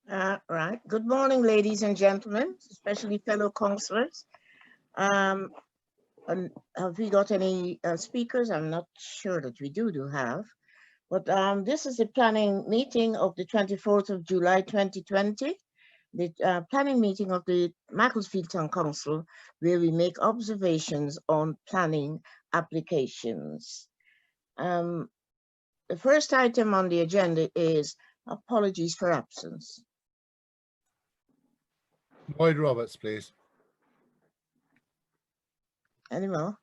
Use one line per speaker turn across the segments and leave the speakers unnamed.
Right. Good morning, ladies and gentlemen, especially fellow councillors. And have we got any speakers? I'm not sure that we do have. But this is the planning meeting of the 24th of July 2020, the planning meeting of the Macclesfield Town Council, where we make observations on planning applications. The first item on the agenda is apologies for absence.
Lloyd Roberts, please.
Any more?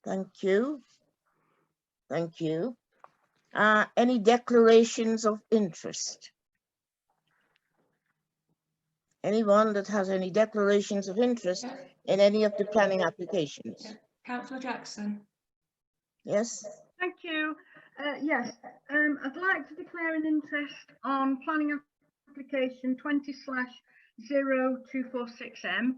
Thank you. Thank you. Any declarations of interest? Anyone that has any declarations of interest in any of the planning applications?
Councillor Jackson.
Yes.
Thank you. Yes, I'd like to declare an interest on planning application 20/0246M,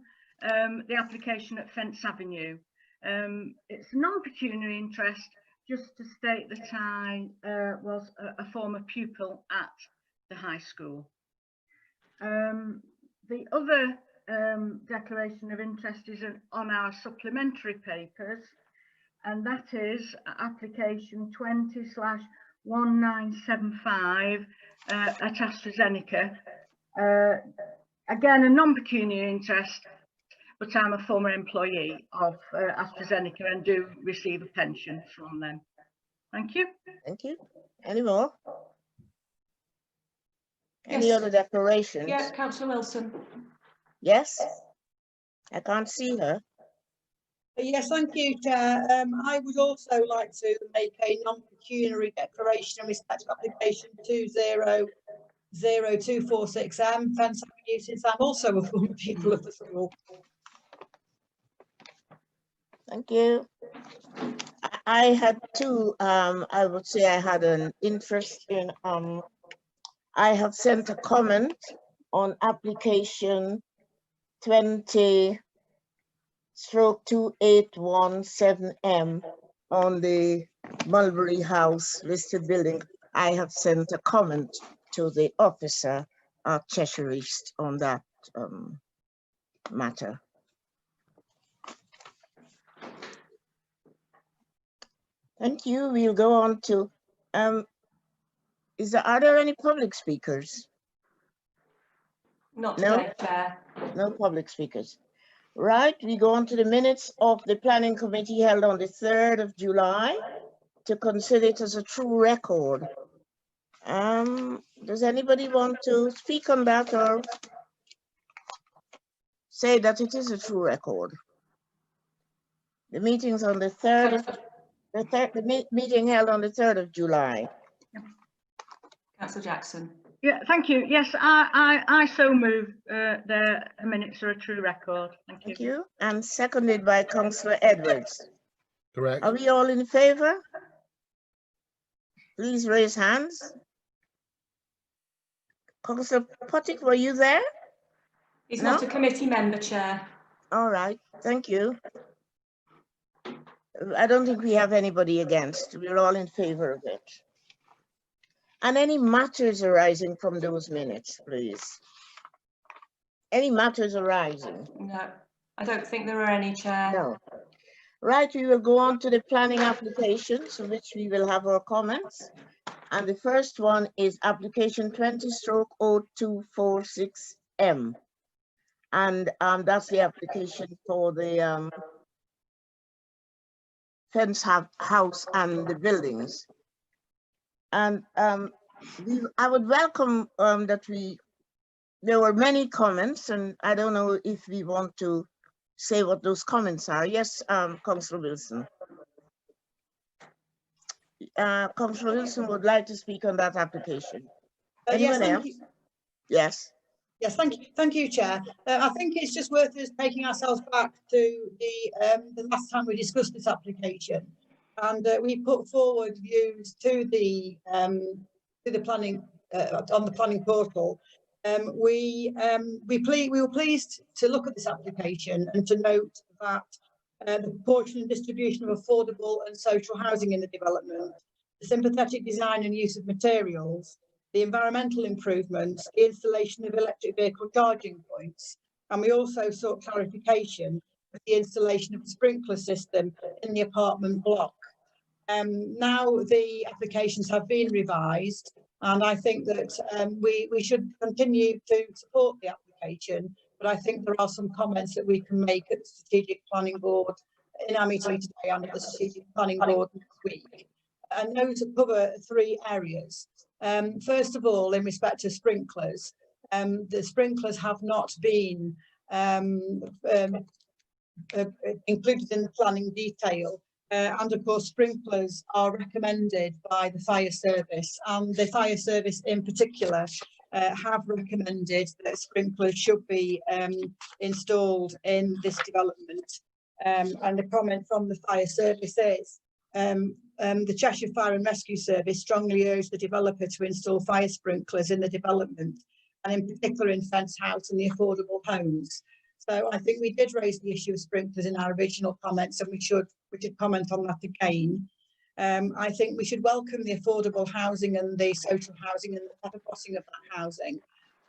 the application at Fence Avenue. It's a non-pecuniary interest, just to state that I was a former pupil at the high school. The other declaration of interest is on our supplementary papers, and that is application 20/1975 at AstraZeneca. Again, a non-pecuniary interest, but I'm a former employee of AstraZeneca and do receive a pension from them. Thank you.
Thank you. Any more? Any
Yes.
other declarations?
Yeah, Councillor Wilson.
Yes. I can't see her.
Yes, thank you, Chair. I would also like to make a non-pecuniary declaration in respect of application 20/0246M, Fence Avenue, since I'm also a former pupil of the school.
Thank you. I had two, I would say I had an interest in, I have sent a comment on application 20/2817M on the Mulberry House listed building. I have sent a comment to the officer at Cheshire East on that matter. Thank you. We'll go on to, are there any public speakers?
Not
No?
today, Chair.
No public speakers. Right, we go on to the minutes of the Planning Committee held on the 3rd of July to consider it as a true record. Does anybody want to speak on that or say that it is a true record? The meeting's on the 3rd of the meeting held on the 3rd of July.
Councillor Jackson.
Yeah, thank you. Yes, I so move the minutes are a true record. Thank you.
Thank you. And seconded by Councillor Edwards.
Correct.
Are we all in favor? Please raise hands. Councillor Pottick, were you there?
He's
No?
not a committee member, Chair.
All right, thank you. I don't think we have anybody against. We're all in favor of it. And any matters arising from those minutes, please? Any matters arising?
No, I don't think there are any, Chair.
No. Right, we will go on to the planning applications, on which we will have our comments. And the first one is application 20/0246M. And that's the application for the Fence House and the buildings. And I would welcome that there were many comments, and I don't know if we want to say what those comments are. Yes, Councillor Wilson. Councillor Wilson would like to speak on that application. Anyone
Yes,
else? Yes.
Yes, thank you, Chair. I think it's just worth us taking ourselves back to the last time we discussed this application, and we put forward views to the planning on the planning portal. We were pleased to look at this application and to note that the proportion and distribution of affordable and social housing in the development, the sympathetic design and use of materials, the environmental improvements, the installation of electric vehicle charging points, and we also sought clarification of the installation of a sprinkler system in the apartment block. Now the applications have been revised, and I think that we should continue to support the application, but I think there are some comments that we can make at the Strategic Planning Board in our meeting today and at the Strategic Planning Board next week. And those cover 3 areas. First of all, in respect to sprinklers, the sprinklers have not been included in the planning detail. And of course, sprinklers are recommended by the fire service, and the fire service in particular have recommended that sprinklers should be installed in this development. And the comment from the fire service is the Cheshire Fire and Rescue Service strongly urged the developer to install fire sprinklers in the development, and in particular in Fence House and the affordable homes. So I think we did raise the issue of sprinklers in our original comments, and we should comment on that again. I think we should welcome the affordable housing and the social housing and the proper crossing of that housing.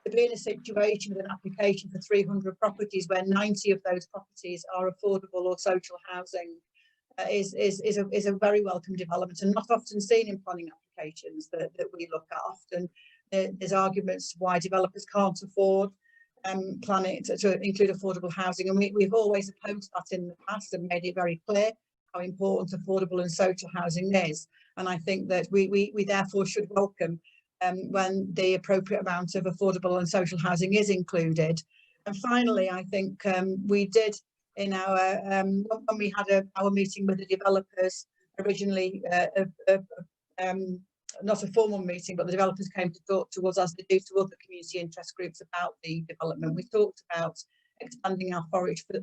To be in a situation with an application for 300 properties where 90 of those properties are affordable or social housing is a very welcome development, and not often seen in planning applications that we look at. Often there's arguments why developers can't afford planning to include affordable housing, and we've always opposed that in the past and made it very clear how important affordable and social housing is. And I think that we therefore should welcome when the appropriate amount of affordable and social housing is included. And finally, I think we did in our when we had our meeting with the developers originally, not a formal meeting, but the developers came to talk to us, as they do to other community interest groups, about the development. We talked about expanding our forest for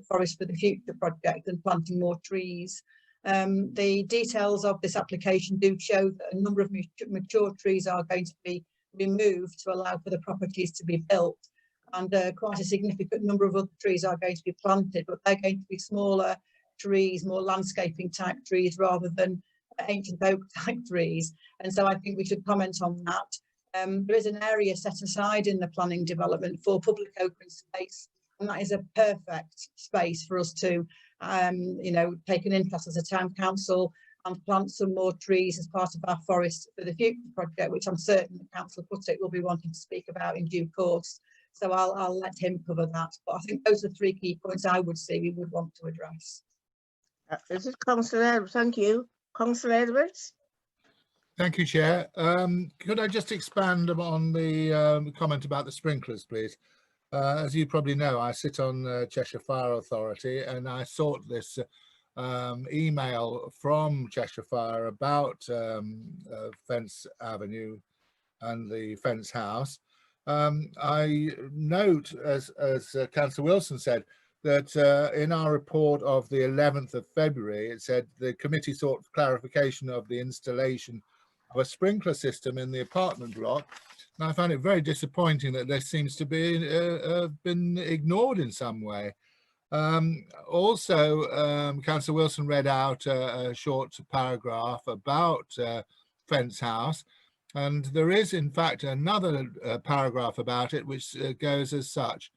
the future project and planting more trees. The details of this application do show that a number of mature trees are going to be removed to allow for the properties to be built, and quite a significant number of other trees are going to be planted, but they're going to be smaller trees, more landscaping type trees rather than ancient oak type trees. And so I think we should comment on that. There is an area set aside in the planning development for public open space, and that is a perfect space for us to take an interest as a town council and plant some more trees as part of our forest for the future project, which I'm certain that Councillor Puttick will be wanting to speak about in due course. So I'll let him cover that. But I think those are 3 key points I would see we would want to address.
Is it Councillor Edwards? Thank you. Councillor Edwards?
Thank you, Chair. Could I just expand on the comment about the sprinklers, please? As you probably know, I sit on Cheshire Fire Authority, and I sought this email from Cheshire Fire about Fence Avenue and the Fence House. I note, as Councillor Wilson said, that in our report of the 11th of February, it said the committee sought clarification of the installation of a sprinkler system in the apartment block. And I found it very disappointing that this seems to be been ignored in some way. Also, Councillor Wilson read out a short paragraph about Fence House, and there is in fact another paragraph about it which goes as such.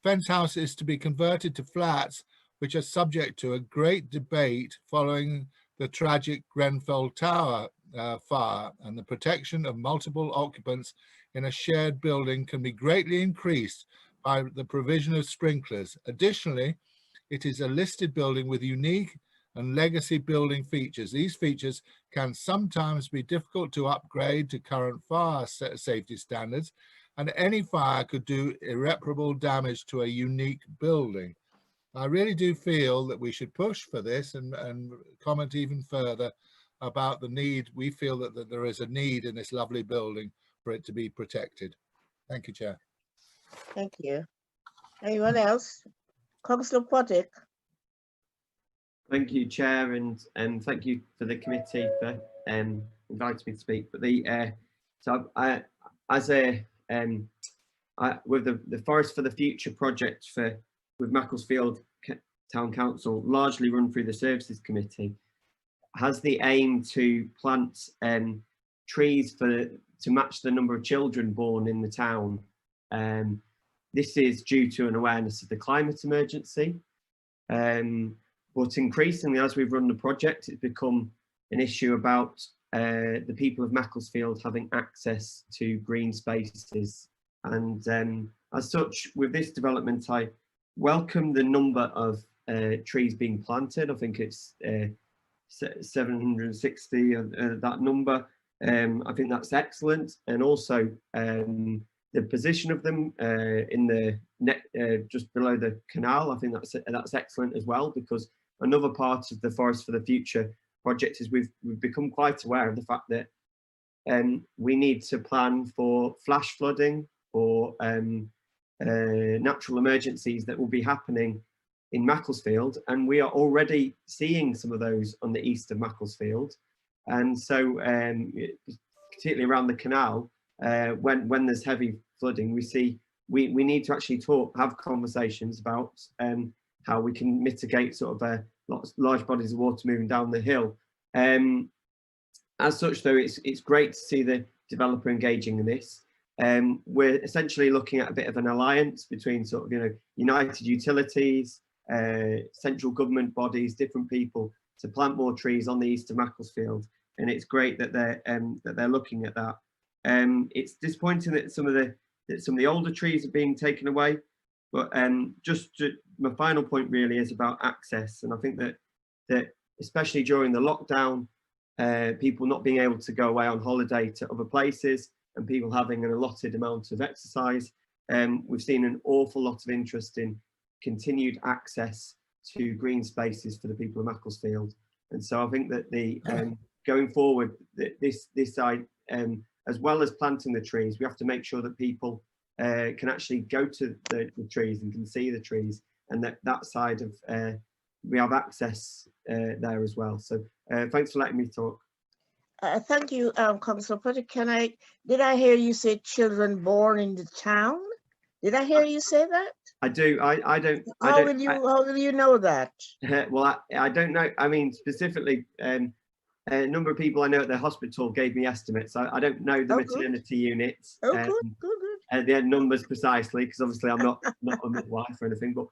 Fence House is to be converted to flats, which are subject to a great debate following the tragic Grenfell Tower fire, and the protection of multiple occupants in a shared building can be greatly increased by the provision of sprinklers. Additionally, it is a listed building with unique and legacy building features. These features can sometimes be difficult to upgrade to current fire safety standards, and any fire could do irreparable damage to a unique building. I really do feel that we should push for this and comment even further about the need. We feel that there is a need in this lovely building for it to be protected. Thank you, Chair.
Thank you. Anyone else? Councillor Puttick?
Thank you, Chair, and thank you for the committee for inviting me to speak. But with the Forest for the Future project with Macclesfield Town Council, largely run through the Services Committee, has the aim to plant trees to match the number of children born in the town. This is due to an awareness of the climate emergency. But increasingly, as we've run the project, it's become an issue about the people of Macclesfield having access to green spaces. And as such, with this development, I welcome the number of trees being planted. I think it's 760, that number. I think that's excellent. And also the position of them in the just below the canal, I think that's excellent as well, because another part of the Forest for the Future project is we've become quite aware of the fact that we need to plan for flash flooding or natural emergencies that will be happening in Macclesfield, and we are already seeing some of those on the east of Macclesfield. And so particularly around the canal, when there's heavy flooding, we need to actually have conversations about how we can mitigate sort of large bodies of water moving down the hill. As such, though, it's great to see the developer engaging in this. We're essentially looking at a bit of an alliance between sort of, United Utilities, central government bodies, different people, to plant more trees on the east of Macclesfield, and it's great that they're looking at that. It's disappointing that some of the older trees are being taken away, but my final point really is about access, and I think that especially during the lockdown, people not being able to go away on holiday to other places and people having an allotted amount of exercise, we've seen an awful lot of interest in continued access to green spaces for the people of Macclesfield. And so I think that going forward, this side, as well as planting the trees, we have to make sure that people can actually go to the trees and can see the trees, and that side of we have access there as well. So thanks for letting me talk.
Thank you, Councillor Potter. Did I hear you say children born in the town? Did I hear you say that?
I do. I don't.
How will you know that?
Well, I don't know. I mean, specifically, a number of people I know at the hospital gave me estimates. I don't know the maternity units.
Oh, good.
The numbers precisely, because obviously I'm not a midwife or anything. But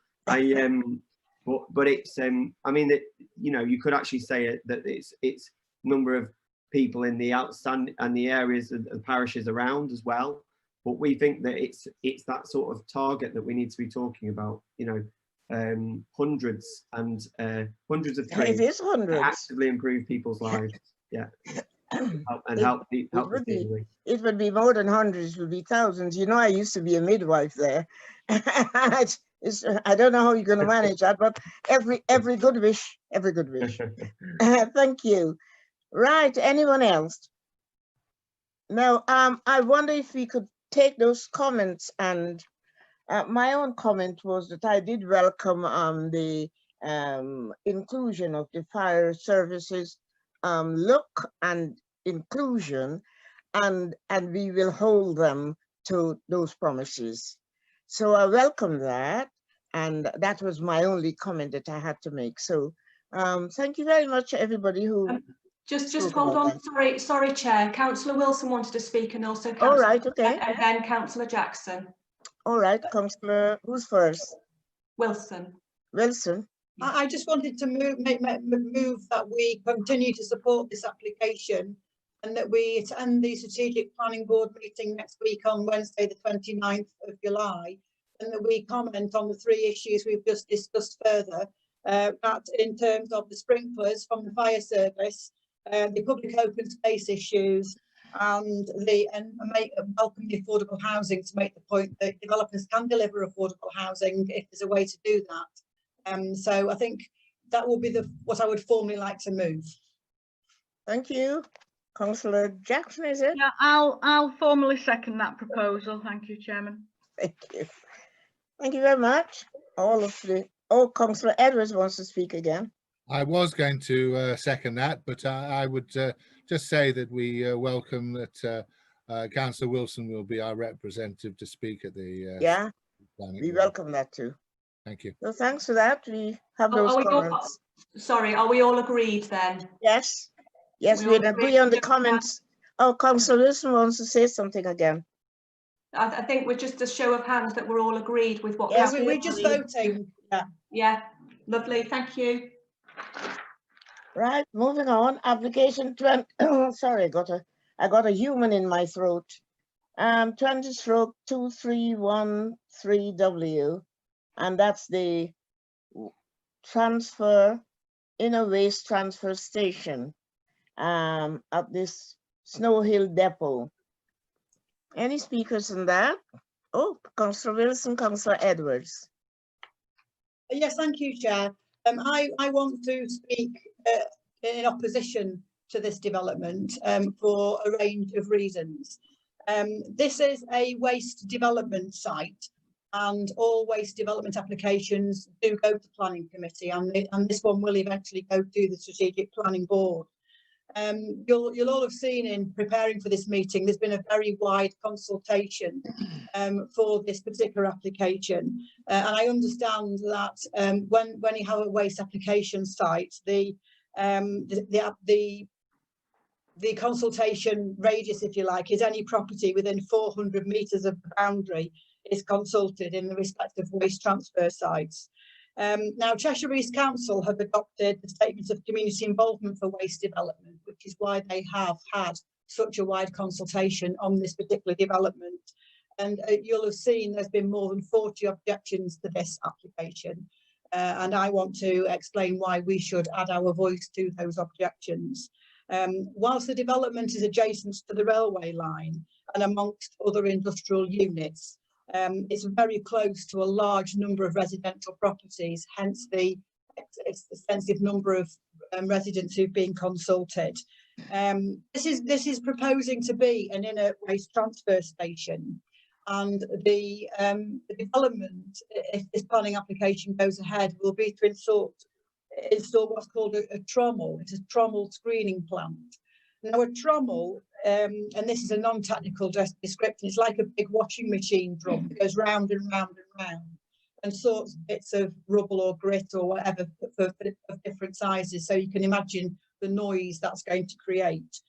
but it's. I mean, you could actually say that it's number of people in the outstanding and the areas of the parishes around as well. But we think that it's that sort of target that we need to be talking about. Hundreds and hundreds of trees.
It is hundreds.
Actively improve people's lives. Yeah. Help the family.
It would be more than hundreds. It would be thousands. I used to be a midwife there. I don't know how you're going to manage that, but every good wish. Thank you. Right. Anyone else? Now, I wonder if we could take those comments, and my own comment was that I did welcome the inclusion of the fire services look and inclusion, and we will hold them to those promises. So I welcome that, and that was my only comment that I had to make. So thank you very much, everybody who.
Just hold on. Sorry, Chair. Councillor Wilson wanted to speak, and also
All right, okay.
And then Councillor Jackson.
All right, Councillor, who's first?
Wilson.
I just wanted to move that we continue to support this application, and that we attend the Strategic Planning Board meeting next week on Wednesday, the 29th of July, and that we comment on the 3 issues we've just discussed further, that in terms of the sprinklers from the fire service, the public open space issues, and welcome the affordable housing, to make the point that developers can deliver affordable housing if there's a way to do that. So I think that will be what I would formally like to move.
Thank you. Councillor Jackson, is it?
Yeah, I'll formally second that proposal. Thank you, Chairman.
Thank you. Thank you very much. Councillor Edwards wants to speak again.
I was going to second that, but I would just say that we welcome that Councillor Wilson will be our representative to speak at the
we welcome that too.
Thank you.
So thanks for that. We have those comments.
Sorry, are we all agreed then?
Yes, we agree on the comments Oh, Councillor Wilson wants to say something again.
I think we're just a show of hands that we're all agreed with what.
Yes,
We're just voting. Yeah.
Yeah, lovely, thank you.
Right, moving on. Application 20. Sorry, I got a human in my throat. 20/2313W, and that's the transfer, inner waste transfer station at this Snow Hill Depot. Any speakers on that? Oh, Councillor Wilson, Councillor Edwards.
Yes, thank you, Chair. I want to speak in opposition to this development for a range of reasons. This is a waste development site, and all waste development applications do go to Planning Committee, and this one will eventually go to the Strategic Planning Board. You'll all have seen in preparing for this meeting, there's been a very wide consultation for this particular application, and I understand that when you have a waste application site, the consultation radius, if you like, is any property within 400 metres of the boundary is consulted in the respective waste transfer sites. Now, Cheshire East Council have adopted the Statement of Community Involvement for Waste Development, which is why they have had such a wide consultation on this particular development. And you'll have seen there's been more than 40 objections to this application. And I want to explain why we should add our voice to those objections. Whilst the development is adjacent to the railway line and amongst other industrial units, it's very close to a large number of residential properties, hence the extensive number of residents who've been consulted. This is proposing to be an inner waste transfer station, and the development, if this planning application goes ahead, will be to install what's called a trommel. It's a trommel screening plant. Now, a trommel, and this is a non-technical description, it's like a big washing machine drum that goes round and round and round and sorts bits of rubble or grit or whatever of different sizes. So you can imagine the noise that's going to create.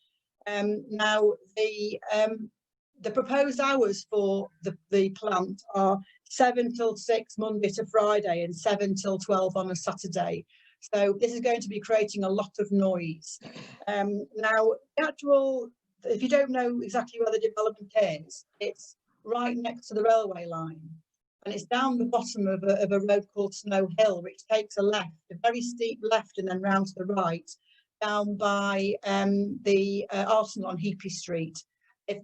Now, the proposed hours for the plant are 7 till 6 Monday to Friday and 7 till 12 on a Saturday. So this is going to be creating a lot of noise. Now, if you don't know exactly where the development is, it's right next to the railway line, and it's down the bottom of a road called Snow Hill, which takes a left, a very steep left, and then round to the right, down by the Arsenal on Heapy Street.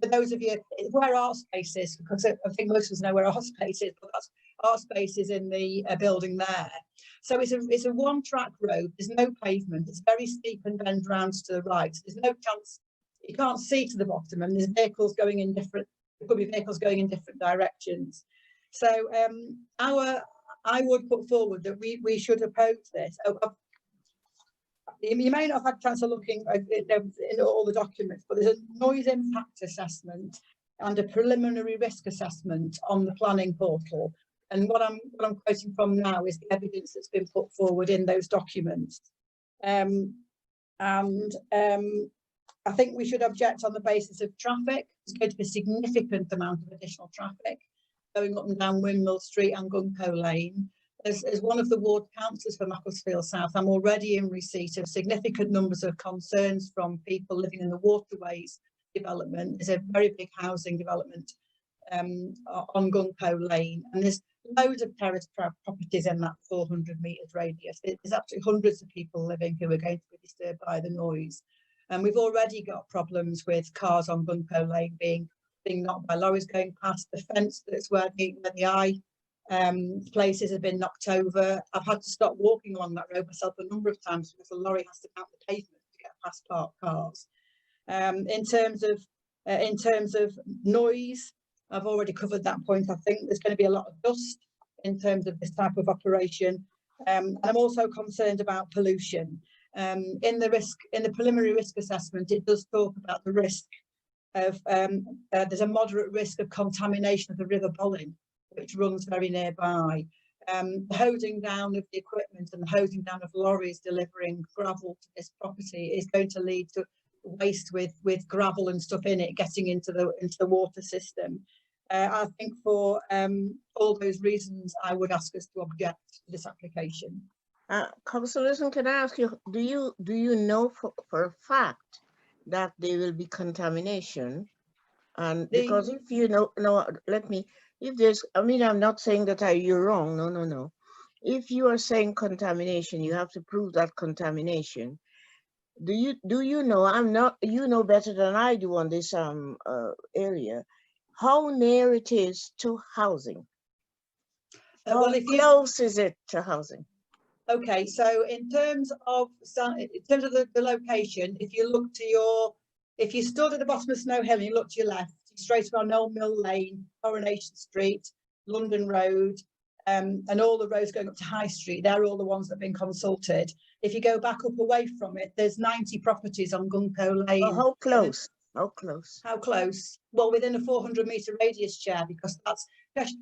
For those of you, where Art Space is, because I think most of us know where Art Space is, but that's Art Space is in the building there. So it's a one-track road. There's no pavement. It's very steep and bend round to the right. There's no chance, you can't see to the bottom, and there's vehicles going in different. There could be vehicles going in different directions. So I would put forward that we should oppose this. You may not have had a chance of looking in all the documents, but there's a noise impact assessment and a preliminary risk assessment on the planning portal. And what I'm quoting from now is the evidence that's been put forward in those documents. I think we should object on the basis of traffic. There's going to be a significant amount of additional traffic going up and down Windmill Street and Guncoe Lane. As one of the ward councillors for Macclesfield South, I'm already in receipt of significant numbers of concerns from people living in the waterways development. There's a very big housing development on Guncoe Lane, and there's loads of terrace properties in that 400 metres radius. There's absolutely hundreds of people living who are going to be disturbed by the noise. And we've already got problems with cars on Guncoe Lane being knocked by lorries going past. The fence that's where the eye places have been knocked over. I've had to stop walking along that road myself a number of times because the lorry has to mount the pavement to get past parked cars. In terms of noise, I've already covered that point. I think there's going to be a lot of dust in terms of this type of operation, and I'm also concerned about pollution. In the preliminary risk assessment, it does talk about the risk of there's a moderate risk of contamination of the River Bollin, which runs very nearby. The hosing down of the equipment and the hosing down of lorries delivering gravel to this property is going to lead to waste with gravel and stuff in it getting into the water system. I think for all those reasons, I would ask us to object to this application.
Councillor Wilson, can I ask you, do you know for a fact that there will be contamination? And because if you know, if there's, I mean, I'm not saying that you're wrong, no. If you are saying contamination, you have to prove that contamination. Do you know, I'm not, you know better than I do on this area, how near it is to housing? How close is it to housing?
Okay, so in terms of the location, if you stood at the bottom of Snow Hill and you look to your left, straight around Old Mill Lane, Coronation Street, London Road, and all the roads going up to High Street, they're all the ones that have been consulted. If you go back up away from it, there's 90 properties on Gunco Lane.
Oh, how close? How close?
How close? Well, within a 400-metre radius, Chair, because that's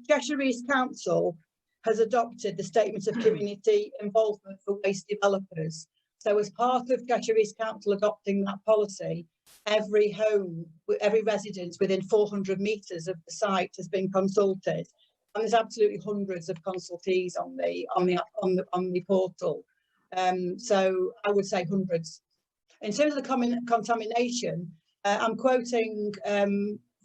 Cheshire East Council has adopted the Statement of Community Involvement for Waste Developers. So as part of Cheshire East Council adopting that policy, every home, every residence within 400 metres of the site has been consulted. And there's absolutely hundreds of consultees on the portal. So I would say hundreds. In terms of the contamination, I'm quoting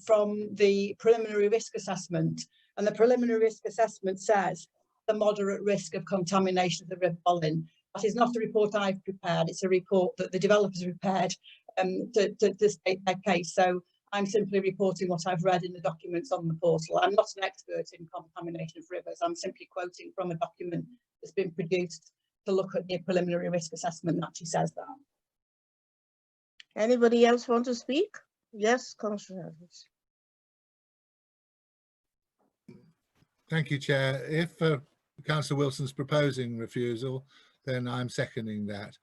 from the preliminary risk assessment, and the preliminary risk assessment says the moderate risk of contamination of the River Bollin. That is not a report I've prepared, it's a report that the developers prepared to state their case. So I'm simply reporting what I've read in the documents on the portal. I'm not an expert in contamination of rivers, I'm simply quoting from a document that's been produced to look at the preliminary risk assessment that actually says that.
Anybody else want to speak? Yes, Councillor Evans.
Thank you, Chair. If Councillor Wilson's proposing refusal, then I'm seconding that.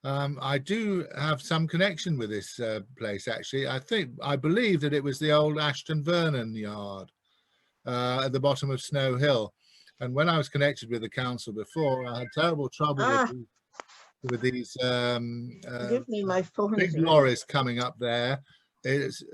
I do have some connection with this place, actually. I believe that it was the old Ashton Vernon yard at the bottom of Snow Hill. And when I was connected with the council before, I had terrible trouble with these
Give me my phone.
Big lorries coming up there.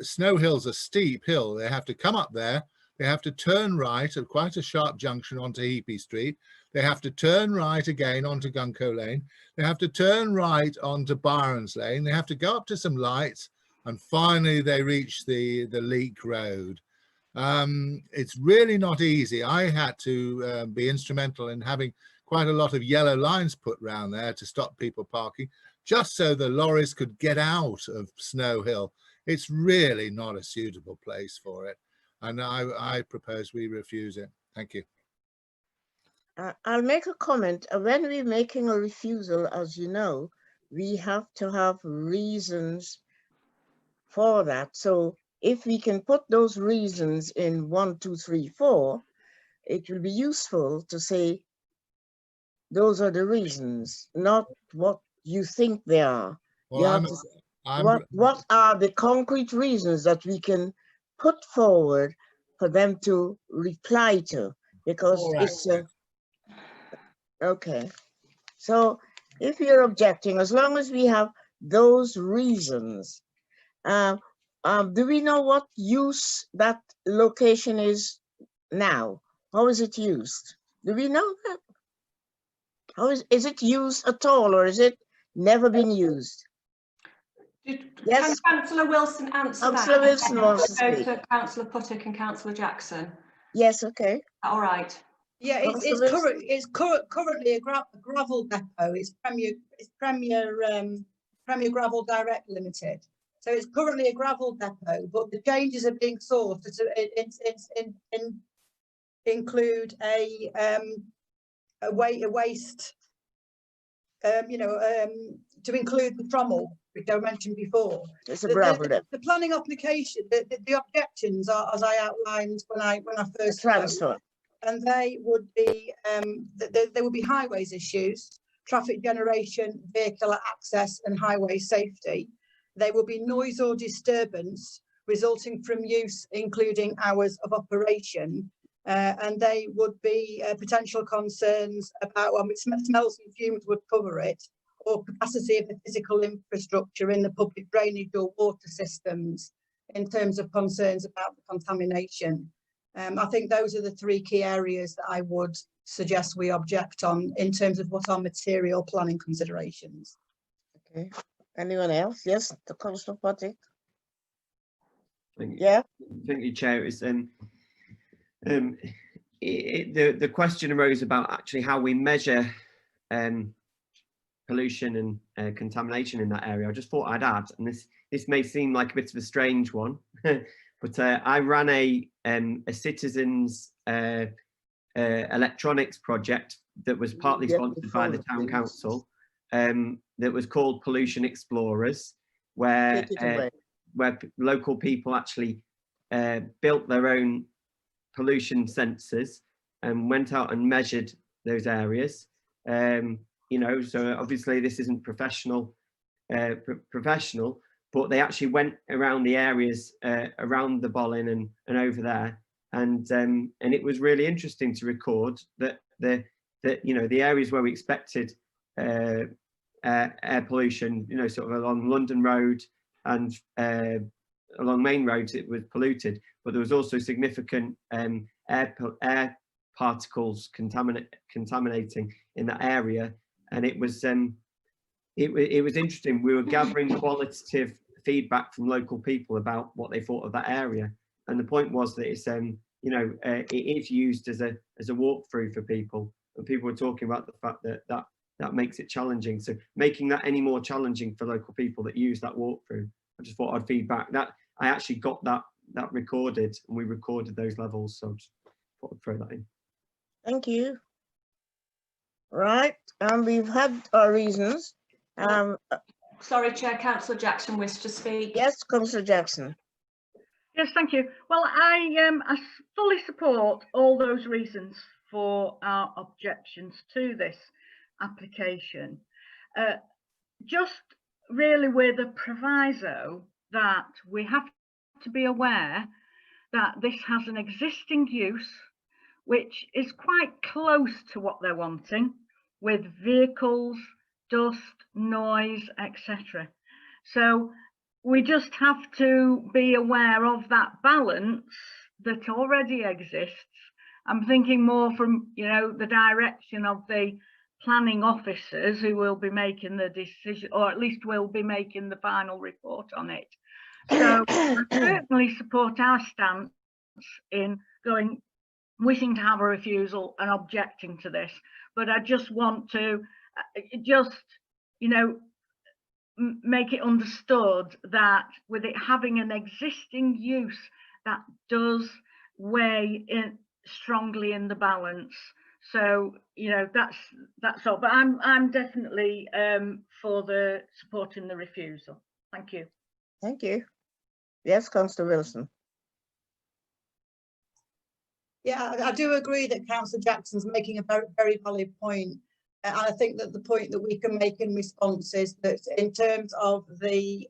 Snow Hill's a steep hill. They have to come up there. They have to turn right at quite a sharp junction onto Heapy Street. They have to turn right again onto Gunco Lane. They have to turn right onto Byron's Lane. They have to go up to some lights, and finally they reach the Leek Road. It's really not easy. I had to be instrumental in having quite a lot of yellow lines put round there to stop people parking, just so the lorries could get out of Snow Hill. It's really not a suitable place for it. And I propose we refuse it. Thank you.
I'll make a comment. When we're making a refusal, as you know, we have to have reasons for that. So if we can put those reasons in 1, 2, 3, 4, it will be useful to say those are the reasons, not what you think they are.
Well,
you have to say, what are the concrete reasons that we can put forward for them to reply to, because it's okay. So if you're objecting, as long as we have those reasons, do we know what use that location is now? How is it used? Do we know that? How is it used at all, or is it never been used?
Yes. Can Councillor Wilson answer that?
Councillor Wilson wants to speak.
Go to Councillor Puttock and Councillor Jackson.
Yes, okay.
All right.
Yeah, it's currently a gravel depot. It's Premier Gravel Direct Limited. So it's currently a gravel depot, but the changes are being sought to include a waste, to include the trommel, which I mentioned before.
It's a gravel depot.
The planning application, the objections are, as I outlined when I first
transfer.
And they would be there would be highways issues, traffic generation, vehicular access and highway safety. There will be noise or disturbance resulting from use, including hours of operation. And they would be potential concerns about, smells and fumes would cover it, or capacity of the physical infrastructure in the public drainage or water systems in terms of concerns about the contamination. I think those are the three key areas that I would suggest we object on in terms of what are material planning considerations.
Okay. Anyone else? Yes, the Councillor Patrick.
Thank you.
Yeah.
Thank you, Chair. It's, the question arose about actually how we measure pollution and contamination in that area. I just thought I'd add, and this may seem like a bit of a strange one, but I ran a citizens electronics project that was partly sponsored by the town council, that was called Pollution Explorers, where local people actually built their own pollution sensors and went out and measured those areas. You know, so obviously this isn't professional, but they actually went around the areas around the Bollin and over there, and it was really interesting to record that you know, the areas where we expected air pollution, you know, sort of along London Road and along main roads, it was polluted, but there was also significant air particles contaminating in that area, and it was interesting. We were gathering qualitative feedback from local people about what they thought of that area, and the point was that it's you know, it is used as a walkthrough for people, and people were talking about the fact that makes it challenging. So making that any more challenging for local people that use that walkthrough, I just thought I'd feedback that. I actually got that recorded, and we recorded those levels, so I just thought I'd throw that in.
Thank you. Right, we've had our reasons.
Sorry, Chair, Councillor Jackson wished to speak.
Yes, Councillor Jackson.
Yes, thank you. Well, I fully support all those reasons for our objections to this application. Just really with a proviso that we have to be aware that this has an existing use which is quite close to what they're wanting, with vehicles, dust, noise, etc. So we just have to be aware of that balance that already exists. I'm thinking more from, you know, the direction of the planning officers who will be making the decision, or at least will be making the final report on it. So I certainly support our stance in wishing to have a refusal and objecting to this, but I just want to you know, make it understood that with it having an existing use, that does weigh in strongly in the balance. So, you know, that's all, but I'm definitely for the supporting the refusal. Thank you.
Thank you. Yes, Councillor Wilson.
Yeah, I do agree that Councillor Jackson's making a very, very valid point. And I think that the point that we can make in response is that in terms of the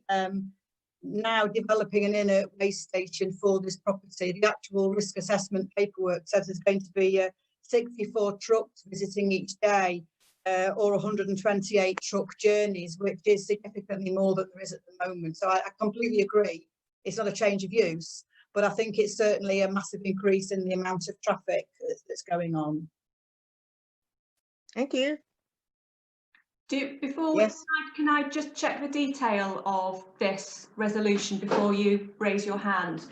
now developing an inert waste station for this property, the actual risk assessment paperwork says there's going to be 64 trucks visiting each day, or 128 truck journeys, which is significantly more than there is at the moment. So I completely agree. It's not a change of use, but I think it's certainly a massive increase in the amount of traffic that's going on.
Thank you.
Before
Yes.
can I just check the detail of this resolution before you raise your hand?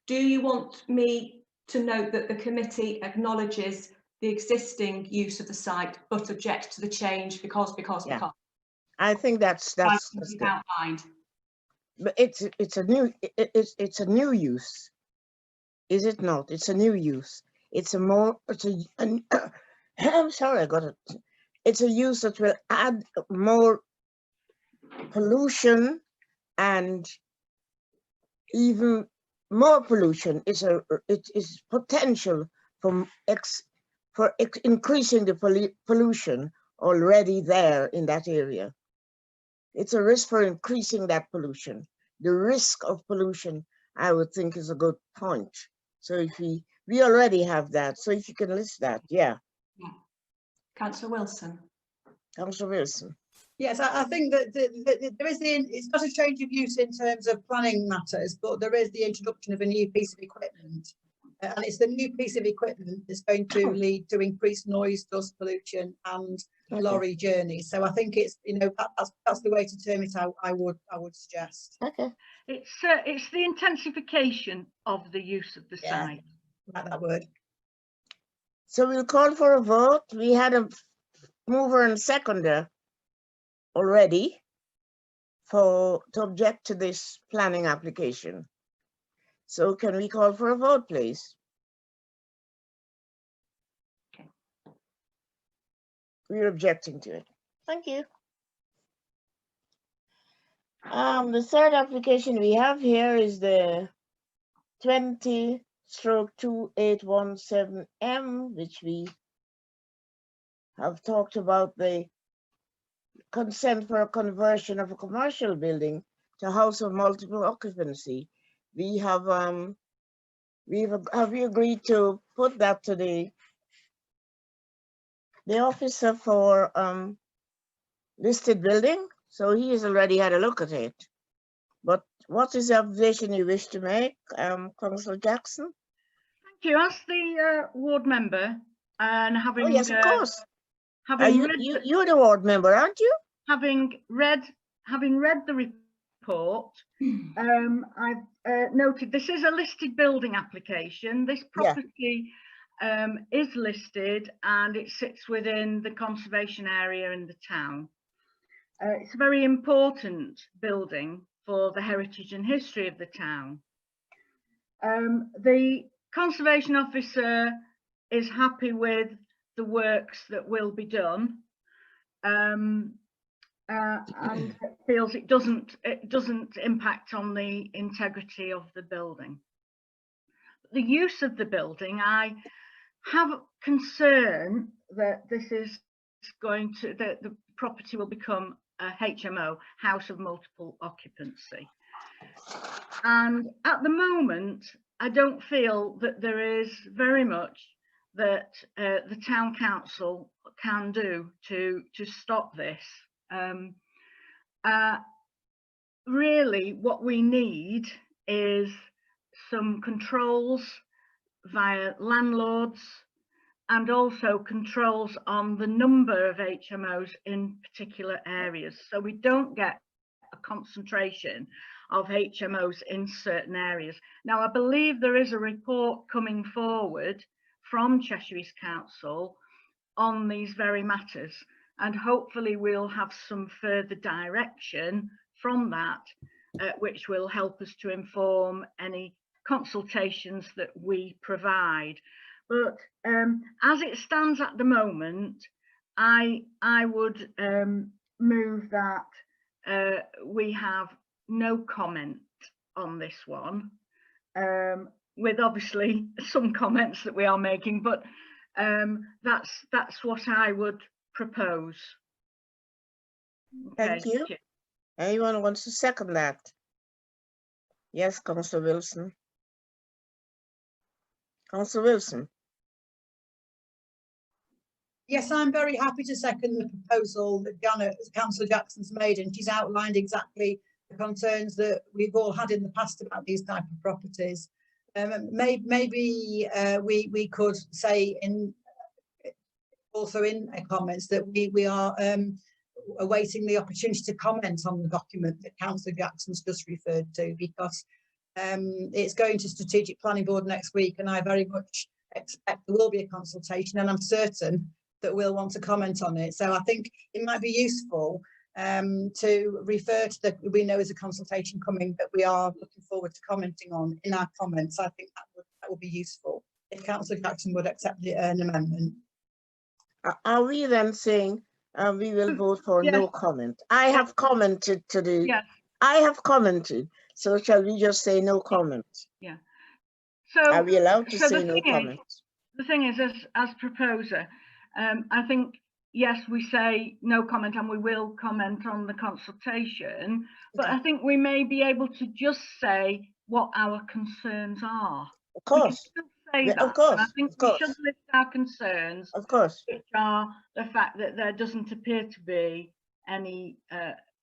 Do you want me to note that the committee acknowledges the existing use of the site but objects to the change because?
I think that's good.
Outlined.
But it's a new use, is it not? It's a new use. I'm sorry, it's a use that will add more pollution, and even more pollution. It is potential for increasing the pollution already there in that area. It's a risk for increasing that pollution. The risk of pollution, I would think, is a good point. So if we already have that, so if you can list that, yeah.
Councillor Wilson.
Councillor Wilson.
Yes, I think that there is it's not a change of use in terms of planning matters, but there is the introduction of a new piece of equipment. And it's the new piece of equipment that's going to lead to increased noise, dust pollution and lorry journeys. So I think it's, you know, that's the way to term it out, I would suggest.
Okay.
It's the intensification of the use of the site.
Like that word.
So we'll call for a vote. We had a mover and seconder already to object to this planning application. So can we call for a vote, please?
Okay.
We're objecting to it. Thank you. The third application we have here is the 20/2817M, which we have talked about, the consent for a conversion of a commercial building to a house of multiple occupancy. We have we agreed to put that to the officer for listed building, so he has already had a look at it. But what is the observation you wish to make, Councillor Jackson?
Thank you. As the ward member, and having
yes, of course.
Having
you're the ward member, aren't you?
Having read the report, I've noted this is a listed building application. This property is listed and it sits within the conservation area in the town. It's a very important building for the heritage and history of the town. The conservation officer is happy with the works that will be done, and feels it doesn't impact on the integrity of the building. The use of the building, I have concern that this is going to, that the property will become a HMO, house of multiple occupancy. And at the moment, I don't feel that there is very much that the town council can do to stop this. Really, what we need is some controls via landlords and also controls on the number of HMOs in particular areas, so we don't get a concentration of HMOs in certain areas. Now, I believe there is a report coming forward from Cheshire East Council on these very matters, and hopefully we'll have some further direction from that, which will help us to inform any consultations that we provide. But as it stands at the moment, I would move that we have no comment on this one, with obviously some comments that we are making, but that's what I would propose. Okay,
Thank you. Anyone wants to second that? Yes, Councillor Wilson. Councillor Wilson.
Yes, I'm very happy to second the proposal that Councillor Jackson's made, and she's outlined exactly the concerns that we've all had in the past about these type of properties. Maybe we could say also in comments that we are awaiting the opportunity to comment on the document that Councillor Jackson's just referred to, because it's going to Strategic Planning Board next week, and I very much expect there will be a consultation, and I'm certain that we'll want to comment on it. So I think it might be useful to refer to the, we know there's a consultation coming that we are looking forward to commenting on in our comments. I think that would be useful if Councillor Jackson would accept an amendment.
Are we then saying we will vote for no comment? I have commented to the, I have commented, so shall we just say no comment?
Yeah. So
are we allowed to say no comment?
The thing is, as proposer, I think, yes, we say no comment and we will comment on the consultation, but I think we may be able to just say what our concerns are.
Of course.
Say that.
Of course.
And I think we should list our concerns.
Of course.
Which are the fact that there doesn't appear to be any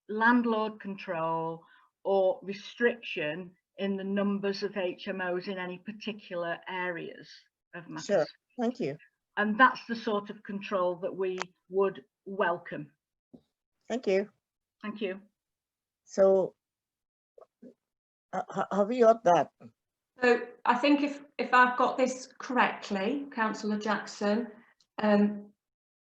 landlord control or restriction in the numbers of HMOs in any particular areas of Macclesfield.
Sure, thank you.
And that's the sort of control that we would welcome.
Thank you.
Thank you.
So have you got that?
So I think if I've got this correctly, Councillor Jackson,